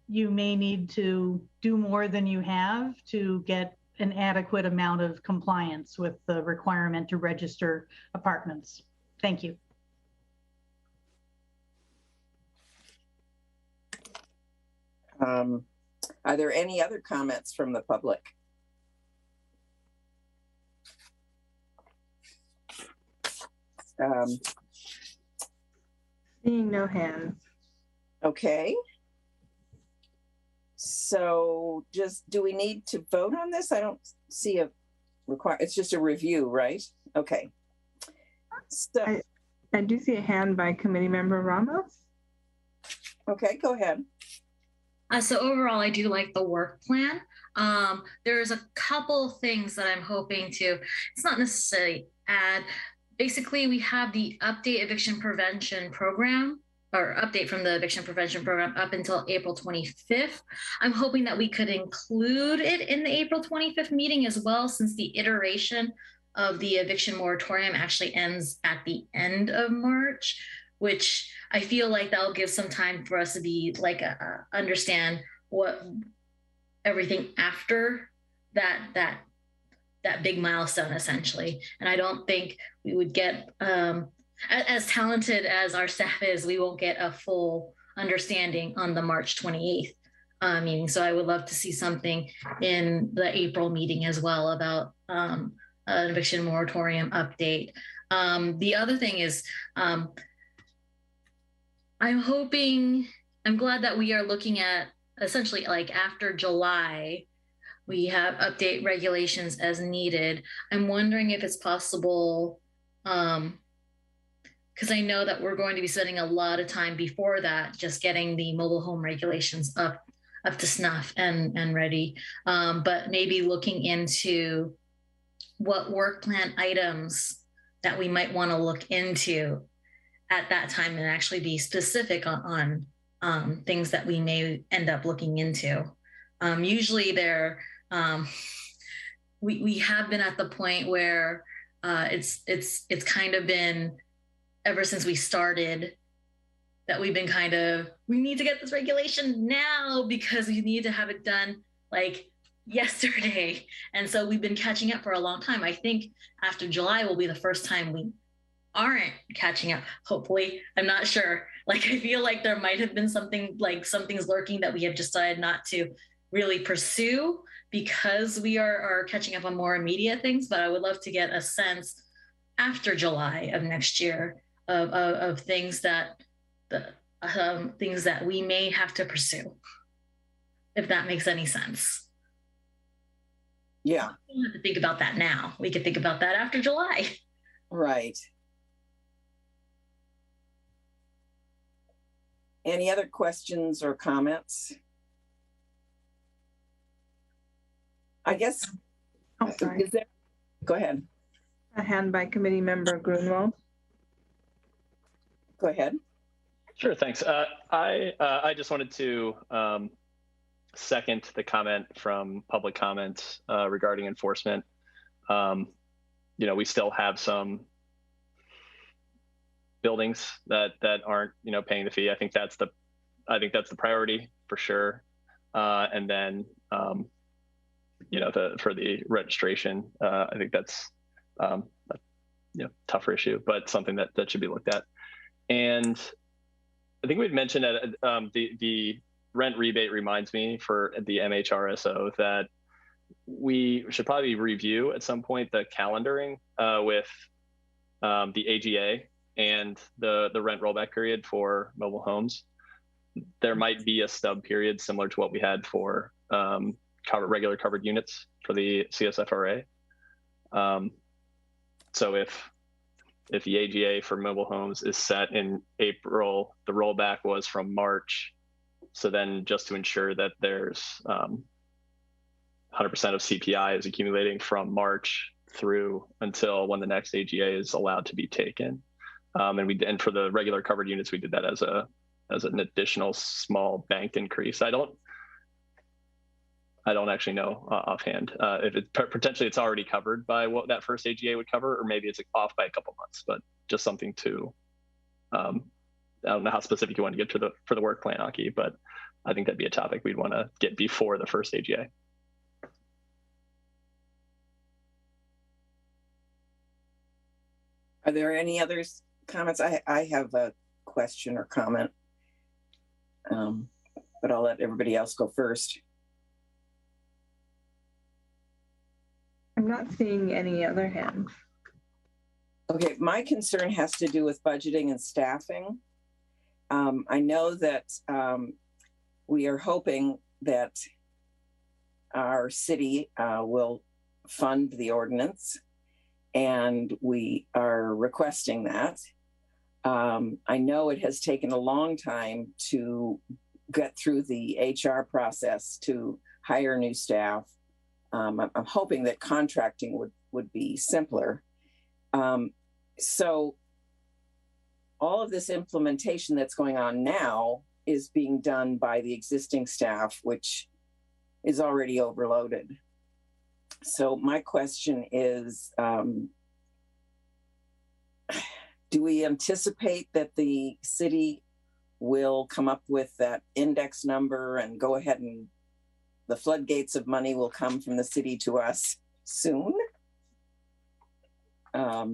you may need to do more than you have to get an adequate amount of compliance with the requirement to register apartments. Thank you. Are there any other comments from the public? Seeing no hands. Okay. So do we need to vote on this? I don't see a it's just a review, right? Okay. So I do see a hand by committee member Ramos. Okay, go ahead. So overall, I do like the work plan. There's a couple things that I'm hoping to, it's not necessarily add. Basically, we have the update eviction prevention program, or update from the eviction prevention program up until April 25th. I'm hoping that we could include it in the April 25th meeting as well, since the iteration of the eviction moratorium actually ends at the end of March, which I feel like that'll give some time for us to be like, understand what everything after that big milestone essentially. And I don't think we would get, as talented as our staff is, we won't get a full understanding on the March 28th meeting. So I would love to see something in the April meeting as well about an eviction moratorium update. The other thing is, I'm glad that we are looking at essentially like after July, we have update regulations as needed. I'm wondering if it's possible, because I know that we're going to be spending a lot of time before that, just getting the mobile home regulations up to snuff and ready. But maybe looking into what work plan items that we might want to look into at that time and actually be specific on things that we may end up looking into. Usually we have been at the point where it's kind of been ever since we started that we've been kind of, we need to get this regulation now because we need to have it done like yesterday. And so we've been catching up for a long time. I think after July will be the first time we aren't catching up, hopefully. I'm not sure. Like, I feel like there might have been something, like something's lurking that we have decided not to really pursue because we are catching up on more immediate things. But I would love to get a sense after July of next year of things that things that we may have to pursue, if that makes any sense. Yeah. We don't have to think about that now. We could think about that after July. Right. Any other questions or comments? I guess. Oh, sorry. Go ahead. A hand by committee member Grunwald. Go ahead. Sure, thanks. I just wanted to second the comment from public comment regarding enforcement. We still have some buildings that aren't paying the fee. I think that's the priority for sure. And then for the registration, I think that's a tougher issue, but something that should be looked at. And I think we'd mentioned that the rent rebate reminds me for the MHRSO that we should probably review at some point the calendaring with the AGA and the rent rollback period for mobile homes. There might be a stub period similar to what we had for regular covered units for the CSFRA. So if the AGA for mobile homes is set in April, the rollback was from March. So then just to ensure that there's 100% of CPI is accumulating from March through until when the next AGA is allowed to be taken. And for the regular covered units, we did that as an additional small banked increase. I don't actually know offhand if potentially it's already covered by what that first AGA would cover, or maybe it's off by a couple months. But just something to, I don't know how specific you want to get for the work plan, Aki, but I think that'd be a topic we'd want to get before the first AGA. Are there any other comments? I have a question or comment, but but I'll let everybody else go first. I'm not seeing any other hands. Okay, my concern has to do with budgeting and staffing. I know that we are hoping that our city will fund the ordinance, and we are requesting that. I know it has taken a long time to get through the HR process to hire new staff. I'm hoping that contracting would be simpler. So all of this implementation that's going on now is being done by the existing staff, which is already overloaded. So my question is, do we anticipate that the city will come up with that index number and go ahead and the floodgates of money will come from the city to us soon? I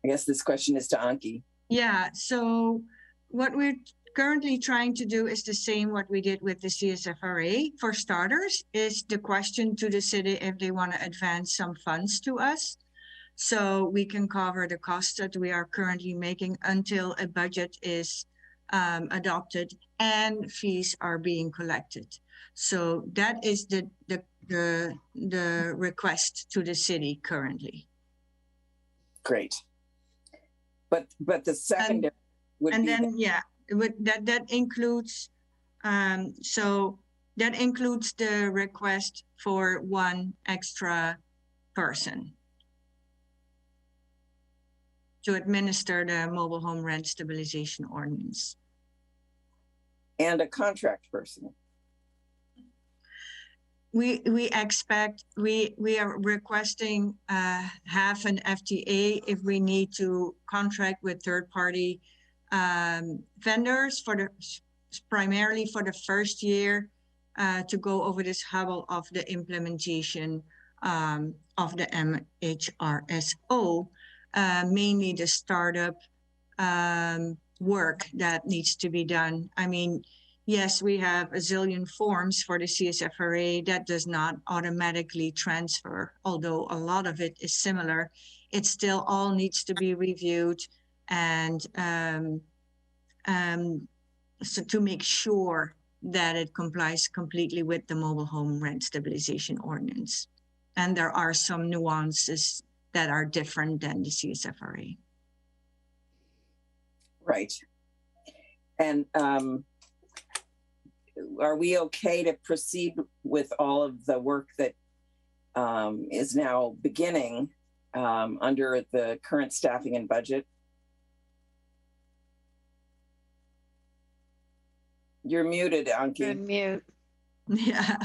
guess this question is to Anki. Yeah, so what we're currently trying to do is the same what we did with the CSFRA. For starters, is the question to the city if they want to advance some funds to us, so we can cover the costs that we are currently making until a budget is adopted and fees are being collected. So that is the request to the city currently. Great. But the secondary would and be then yeah, that includes so that includes the request for one extra person to administer the mobile home rent stabilization ordinance. And a contract person. We expect, we are requesting half an FTA if we need to contract with third-party vendors for the primarily for the first year to go over this hubble of the implementation of the MHRSO, mainly the startup work that needs to be done. I mean, yes, we have a zillion forms for the CSFRA that does not automatically transfer, although a lot of it is similar. It still all needs to be reviewed and so to make sure that it complies completely with the mobile home rent stabilization ordinance. And there are some nuances that are different than the CSFRA. Right. And are we okay to proceed with all of the work that is now beginning under the current staffing and budget? You're muted, Anki. You're mute. Yeah.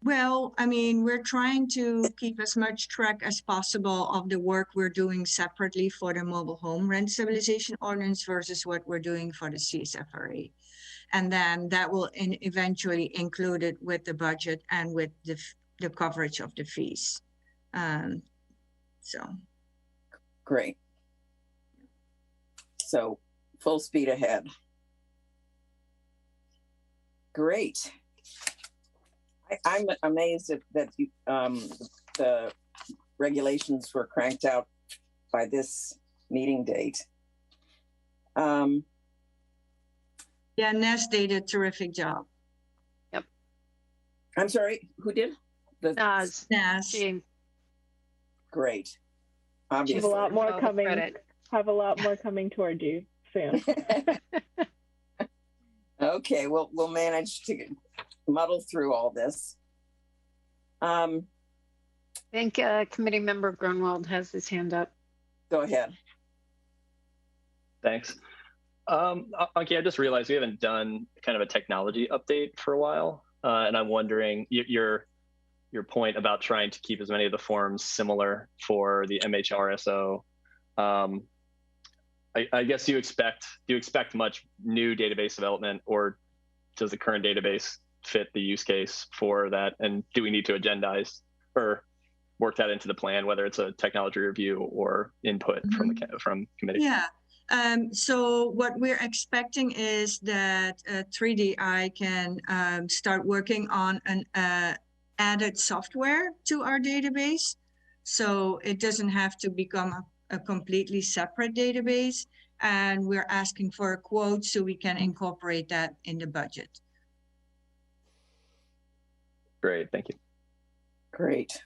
Well, I mean, we're trying to keep as much track as possible of the work we're doing separately for the mobile home rent stabilization ordinance versus what we're doing for the CSFRA. And then that will eventually include it with the budget and with the coverage of the fees. So. Great. So full speed ahead. Great. I'm amazed that you, the regulations were cranked out by this meeting date. Yeah, Ness did a terrific job. Yep. I'm sorry, who did? Naz. Great. Obviously. Have a lot more coming. Have a lot more coming toward you soon. Okay, we'll manage to muddle through all this. I think committee member Grunwald has his hand up. Go ahead. Thanks. Okay, I just realized we haven't done kind of a technology update for a while, and I'm wondering your point about trying to keep as many of the forms similar for the MHRSO. I guess do you expect much new database development, or does the current database fit the use case for that? And do we need to agendize or work that into the plan, whether it's a technology review or input from committee? Yeah, So what we're expecting is that 3DI can start working on an added software to our database. So it doesn't have to become a completely separate database. And we're asking for a quote so we can incorporate that in the budget. Great, thank you. Great.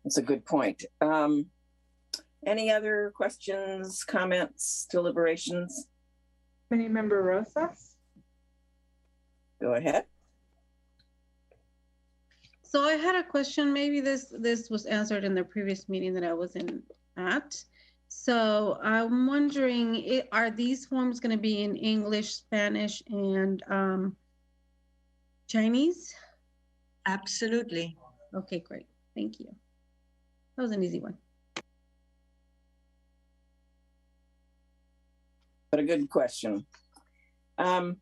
That's a good point. Any other questions, comments, deliberations? Committee Member Rosas? Go ahead. So I had a question. Maybe this was answered in the previous meeting that I wasn't at. So I'm wondering, are these forms going to be in English, Spanish, and Chinese? Absolutely. Okay, great. Thank you. That was an easy one. But a good question. Are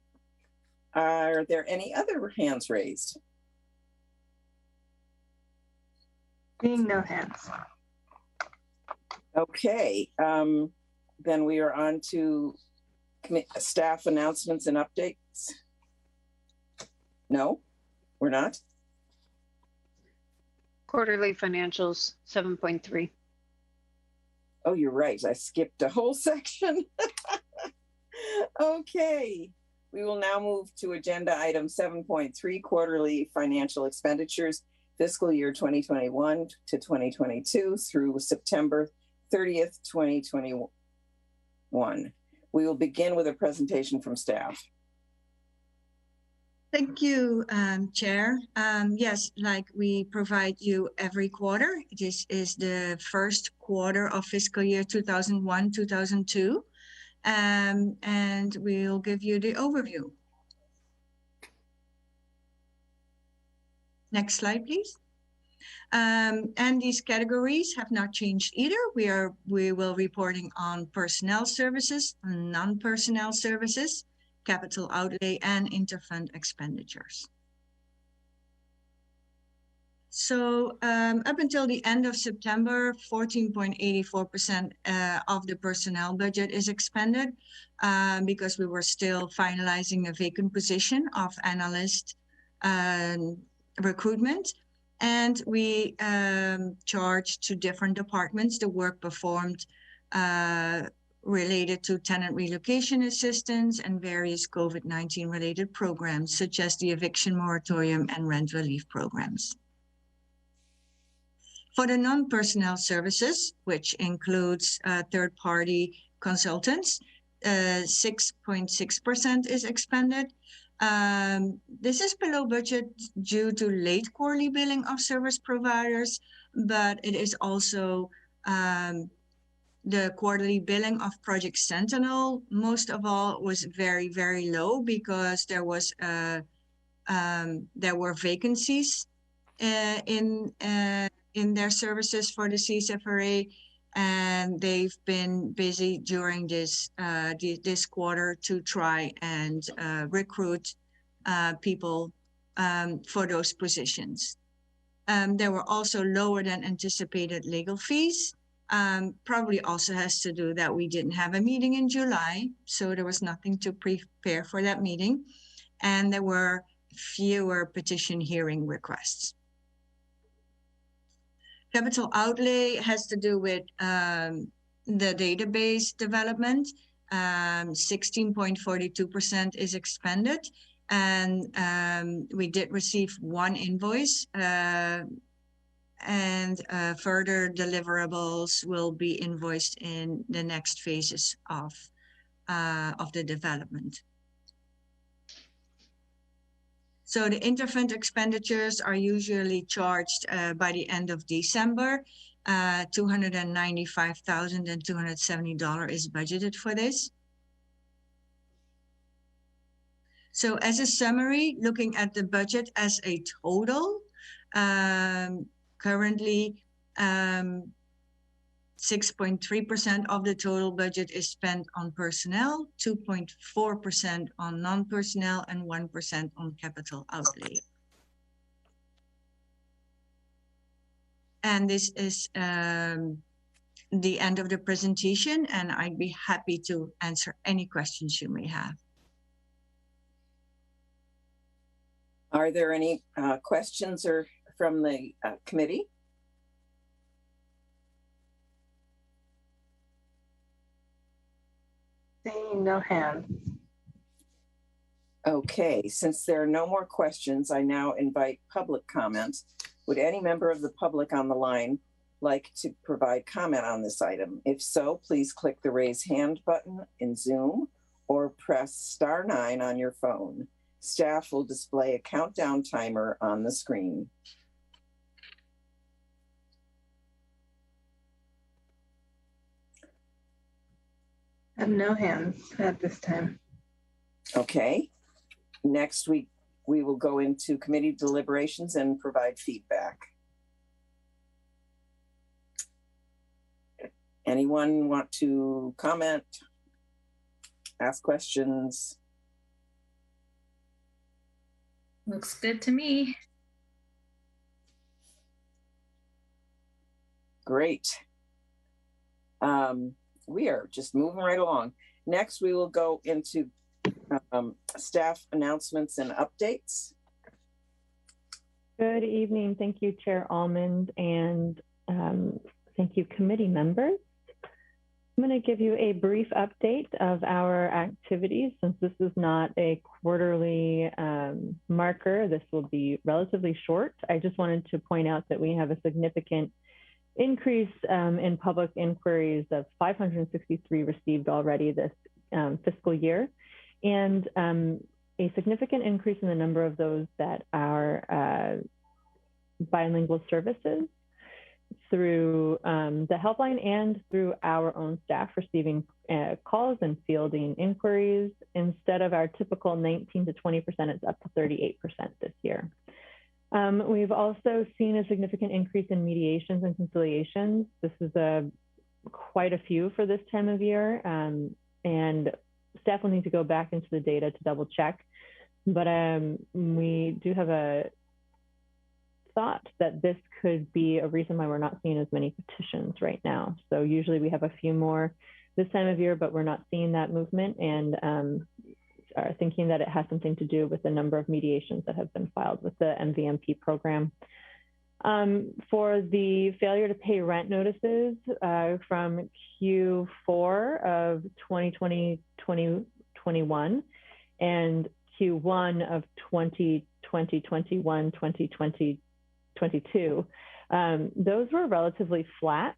there any other hands raised? Seeing no hands. Okay, then we are on to staff announcements and updates. No, we're not. Quarterly financials, 7.3. Oh, you're right. I skipped a whole section. Okay, we will now move to agenda item 7.3, quarterly financial expenditures, fiscal year 2021 to 2022 through September 30th, 2021. We will begin with a presentation from staff. Thank you, Chair. Yes, like we provide you every quarter, this is the first quarter of fiscal year 2001-2002, and we'll give you the overview. Next slide, please. And these categories have not changed either. We will reporting on personnel services, non-personnel services, capital outlay, and interfund expenditures. So up until the end of September, 14.84% of the personnel budget is expended because we were still finalizing a vacant position of analyst recruitment. And we charged to different departments the work performed related to tenant relocation assistance and various COVID-19 related programs, such as the eviction moratorium and rent relief programs. For the non-personnel services, which includes third-party consultants, 6.6% is expended. This is below budget due to late quarterly billing of service providers, but it is also the quarterly billing of Project Sentinel, most of all, was very, very low because there were vacancies in their services for the CSFRA, and they've been busy during this quarter to try and recruit people for those positions. There were also lower than anticipated legal fees. Probably also has to do that we didn't have a meeting in July, so there was nothing to prepare for that meeting. And there were fewer petition hearing requests. Capital outlay has to do with the database development. 16.42% is expended. And we did receive one invoice, and further deliverables will be invoiced in the next phases of the development. So the interfund expenditures are usually charged by the end of December. $295,270 is budgeted for this. So as a summary, looking at the budget as a total, currently 6.3% of the total budget is spent on personnel, 2.4% on non-personnel, and 1% on capital outlay. And this is the end of the presentation, and I'd be happy to answer any questions you may have. Are there any questions or from the committee? Seeing no hands. Okay, since there are no more questions, I now invite public comments. Would any member of the public on the line like to provide comment on this item? If so, please click the raise hand button in Zoom or press *9 on your phone. Staff will display a countdown timer on the screen. And no hands at this time. Okay. Next week, we will go into committee deliberations and provide feedback. Anyone want to comment, ask questions? Looks good to me. Great. We are just moving right along. Next, we will go into staff announcements and updates. Good evening. Thank you, Chair Almond, and thank you, committee members. I'm going to give you a brief update of our activities. Since this is not a quarterly marker, this will be relatively short. I just wanted to point out that we have a significant increase in public inquiries of 563 received already this fiscal year, and a significant increase in the number of those that are bilingual services through the helpline and through our own staff receiving calls and fielding inquiries. Instead of our typical 19 to 20%, it's up to 38% this year. We've also seen a significant increase in mediations and conciliations. This is quite a few for this time of year, and staff will need to go back into the data to double check. But we do have a thought that this could be a reason why we're not seeing as many petitions right now. So usually we have a few more this time of year, but we're not seeing that movement, and are thinking that it has something to do with the number of mediations that have been filed with the MVMP program. For the failure to pay rent notices from Q4 of 2020-2021 and Q1 of 2020-21, 2020-22, those were relatively flat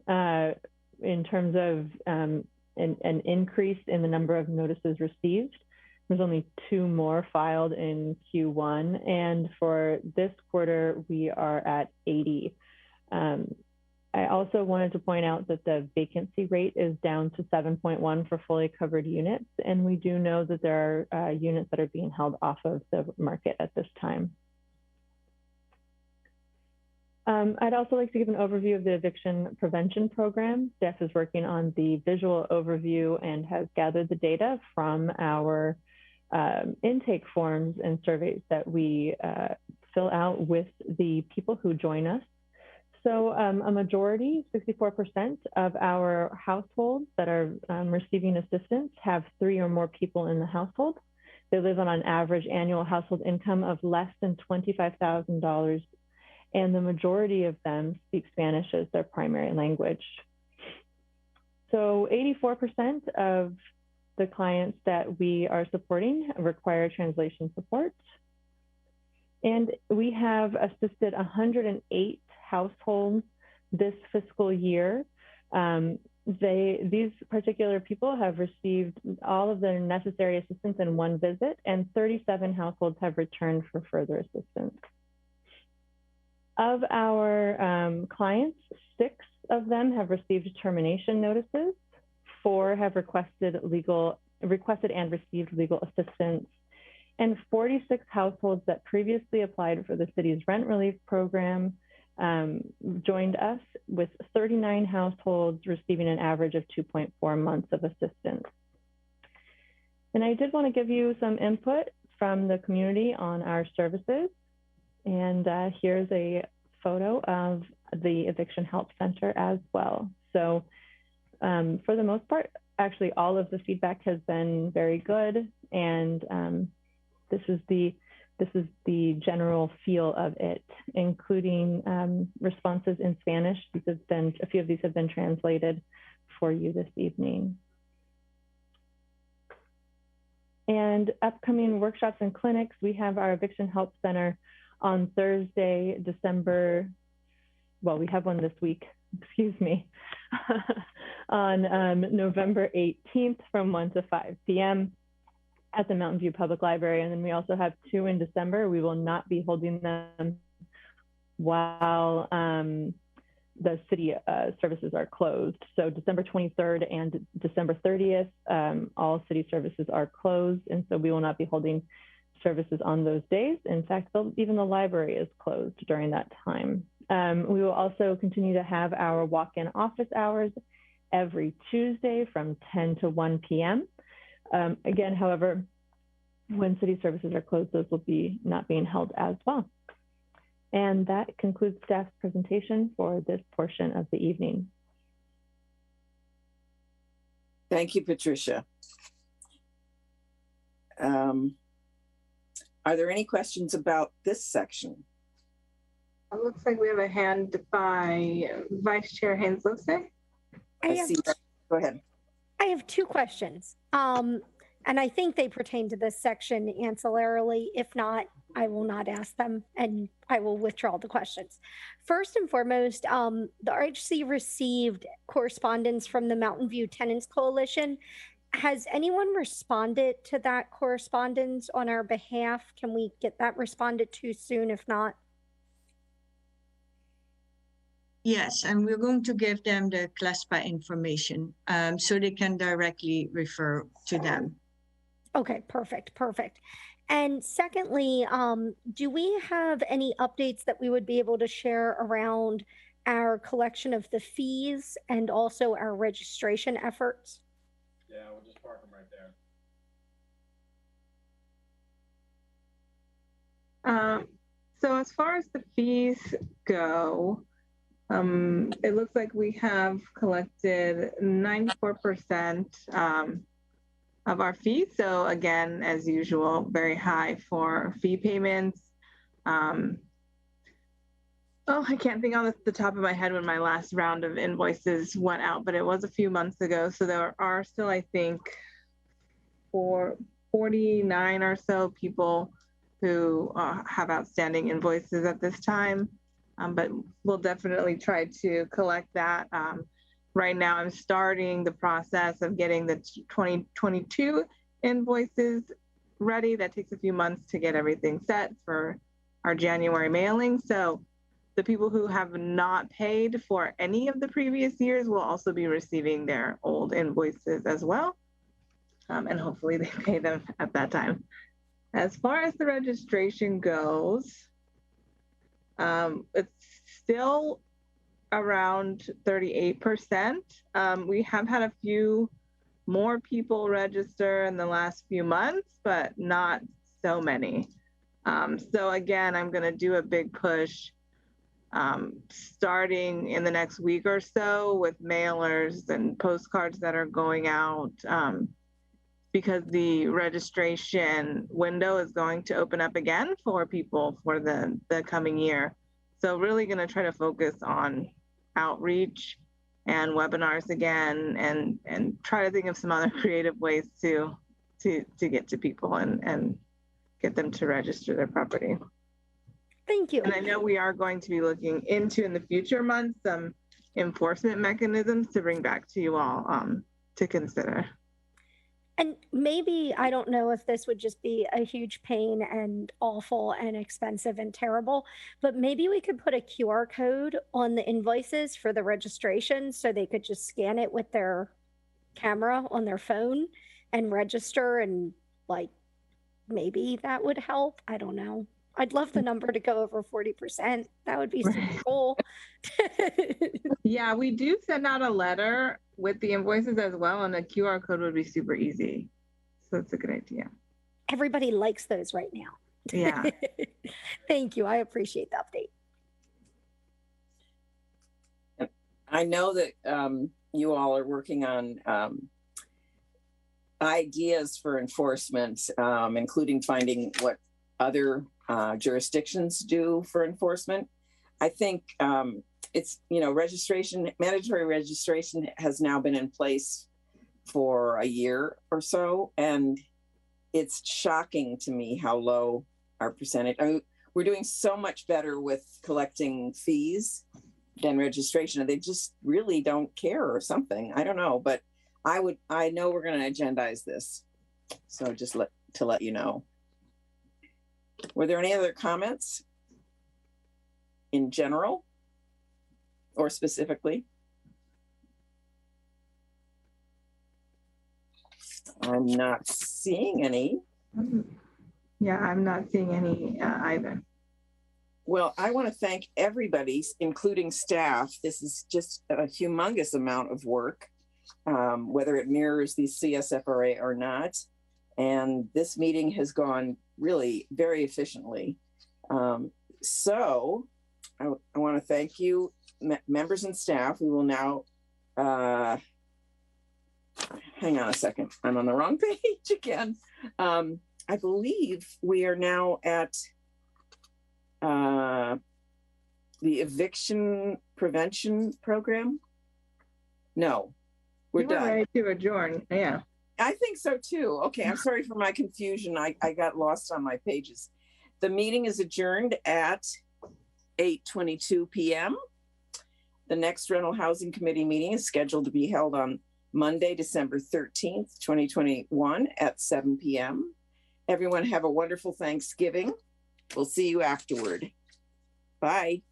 in terms of an increase in the number of notices received. There's only 2 more filed in Q1, and for this quarter, we are at 80. I also wanted to point out that the vacancy rate is down to 7.1 for fully covered units, and we do know that there are units that are being held off of the market at this time. I'd also like to give an overview of the eviction prevention program. Staff is working on the visual overview and has gathered the data from our intake forms and surveys that we fill out with the people who join us. So a majority, 64% of our households that are receiving assistance have 3 or more people in the household. They live on an average annual household income of less than $25,000, and the majority of them speak Spanish as their primary language. So 84% of the clients that we are supporting require translation support. And we have assisted 108 households this fiscal year. These particular people have received all of their necessary assistance in 1 visit, and 37 households have returned for further assistance. Of our clients, 6 of them have received termination notices. 4 have requested and received legal assistance, and 46 households that previously applied for the city's rent relief program joined us, with 39 households receiving an average of 2.4 months of assistance. And I did want to give you some input from the community on our services. And here's a photo of the Eviction Help Center as well. So for the most part, actually all of the feedback has been very good, and this is the general feel of it, including responses in Spanish. A few of these have been translated for you this evening. And upcoming workshops and clinics, we have our Eviction Help Center on Thursday, we have one this week, excuse me, on November 18th from 1 to 5 p.m. at the Mountain View Public Library. And then we also have 2 in December. We will not be holding them while the city services are closed. So December 23rd and December 30th, all city services are closed. And so we will not be holding services on those days. In fact, even the library is closed during that time. We will also continue to have our walk-in office hours every Tuesday from 10 to 1 p.m. Again, however, when city services are closed, those will be not being held as well. And that concludes staff's presentation for this portion of the evening. Thank you, Patricia. Are there any questions about this section? It looks like we have a hand by Vice Chair Haynes-Lipsey. I see that. Go ahead. I have 2 questions. And I think they pertain to this section ancillarily. If not, I will not ask them and I will withdraw the questions. First and foremost, the RHC received correspondence from the Mountain View Tenants Coalition. Has anyone responded to that correspondence on our behalf? Can we get that responded to soon, if not? Yes, and we're going to give them the CLASPA information so they can directly refer to them. Okay, perfect. And secondly, do we have any updates that we would be able to share around our collection of the fees and also our registration efforts? Yeah, we'll just park them right there. So as far as the fees go, it looks like we have collected 94% of our fees. So again, as usual, very high for fee payments. I can't think on the top of my head when my last round of invoices went out, but it was a few months ago. So there are still, I think, 49 or so people who have outstanding invoices at this time. But we'll definitely try to collect that. Right now, I'm starting the process of getting the 2022 invoices ready. That takes a few months to get everything set for our January mailing. So the people who have not paid for any of the previous years will also be receiving their old invoices as well. And hopefully they pay them at that time. As far as the registration goes, it's still around 38%. We have had a few more people register in the last few months, but not so many. So again, I'm going to do a big push starting in the next week or so with mailers and postcards that are going out because the registration window is going to open up again for people for the coming year. So really going to try to focus on outreach and webinars again, and try to think of some other creative ways to get to people and get them to register their property. Thank you. And I know we are going to be looking into in the future months some enforcement mechanisms to bring back to you all to consider. And maybe, I don't know if this would just be a huge pain and awful and expensive and terrible, but maybe we could put a QR code on the invoices for the registration so they could just scan it with their camera on their phone and register, and like, maybe that would help. I don't know. I'd love the number to go over 40%. That would be super cool. Yeah, we do send out a letter with the invoices as well, and a QR code would be super easy. So it's a good idea. Everybody likes those right now. Yeah. Thank you. I appreciate the update. I know that you all are working on ideas for enforcement, including finding what other jurisdictions do for enforcement. I think it's, registration, mandatory registration has now been in place for a year or so, and it's shocking to me how low our percentage. I mean, we're doing so much better with collecting fees than registration. They just really don't care or something. I don't know, but I know we're going to agendize this. So just to let you know. Were there any other comments in general or specifically? I'm not seeing any. Yeah, I'm not seeing any either. Well, I want to thank everybody, including staff. This is just a humongous amount of work, whether it mirrors the CSFRA or not. And this meeting has gone really very efficiently. So I want to thank you, members and staff. We will now, hang on a second. I'm on the wrong page again. I believe we are now at the eviction prevention program. No, we're done. Ready to adjourn. Yeah. I think so too. Okay, I'm sorry for my confusion. I got lost on my pages. The meeting is adjourned at 8:22 p.m. The next Rental Housing Committee meeting is scheduled to be held on Monday, December 13th, 2021 at 7 p.m. Everyone have a wonderful Thanksgiving. We'll see you afterward. Bye.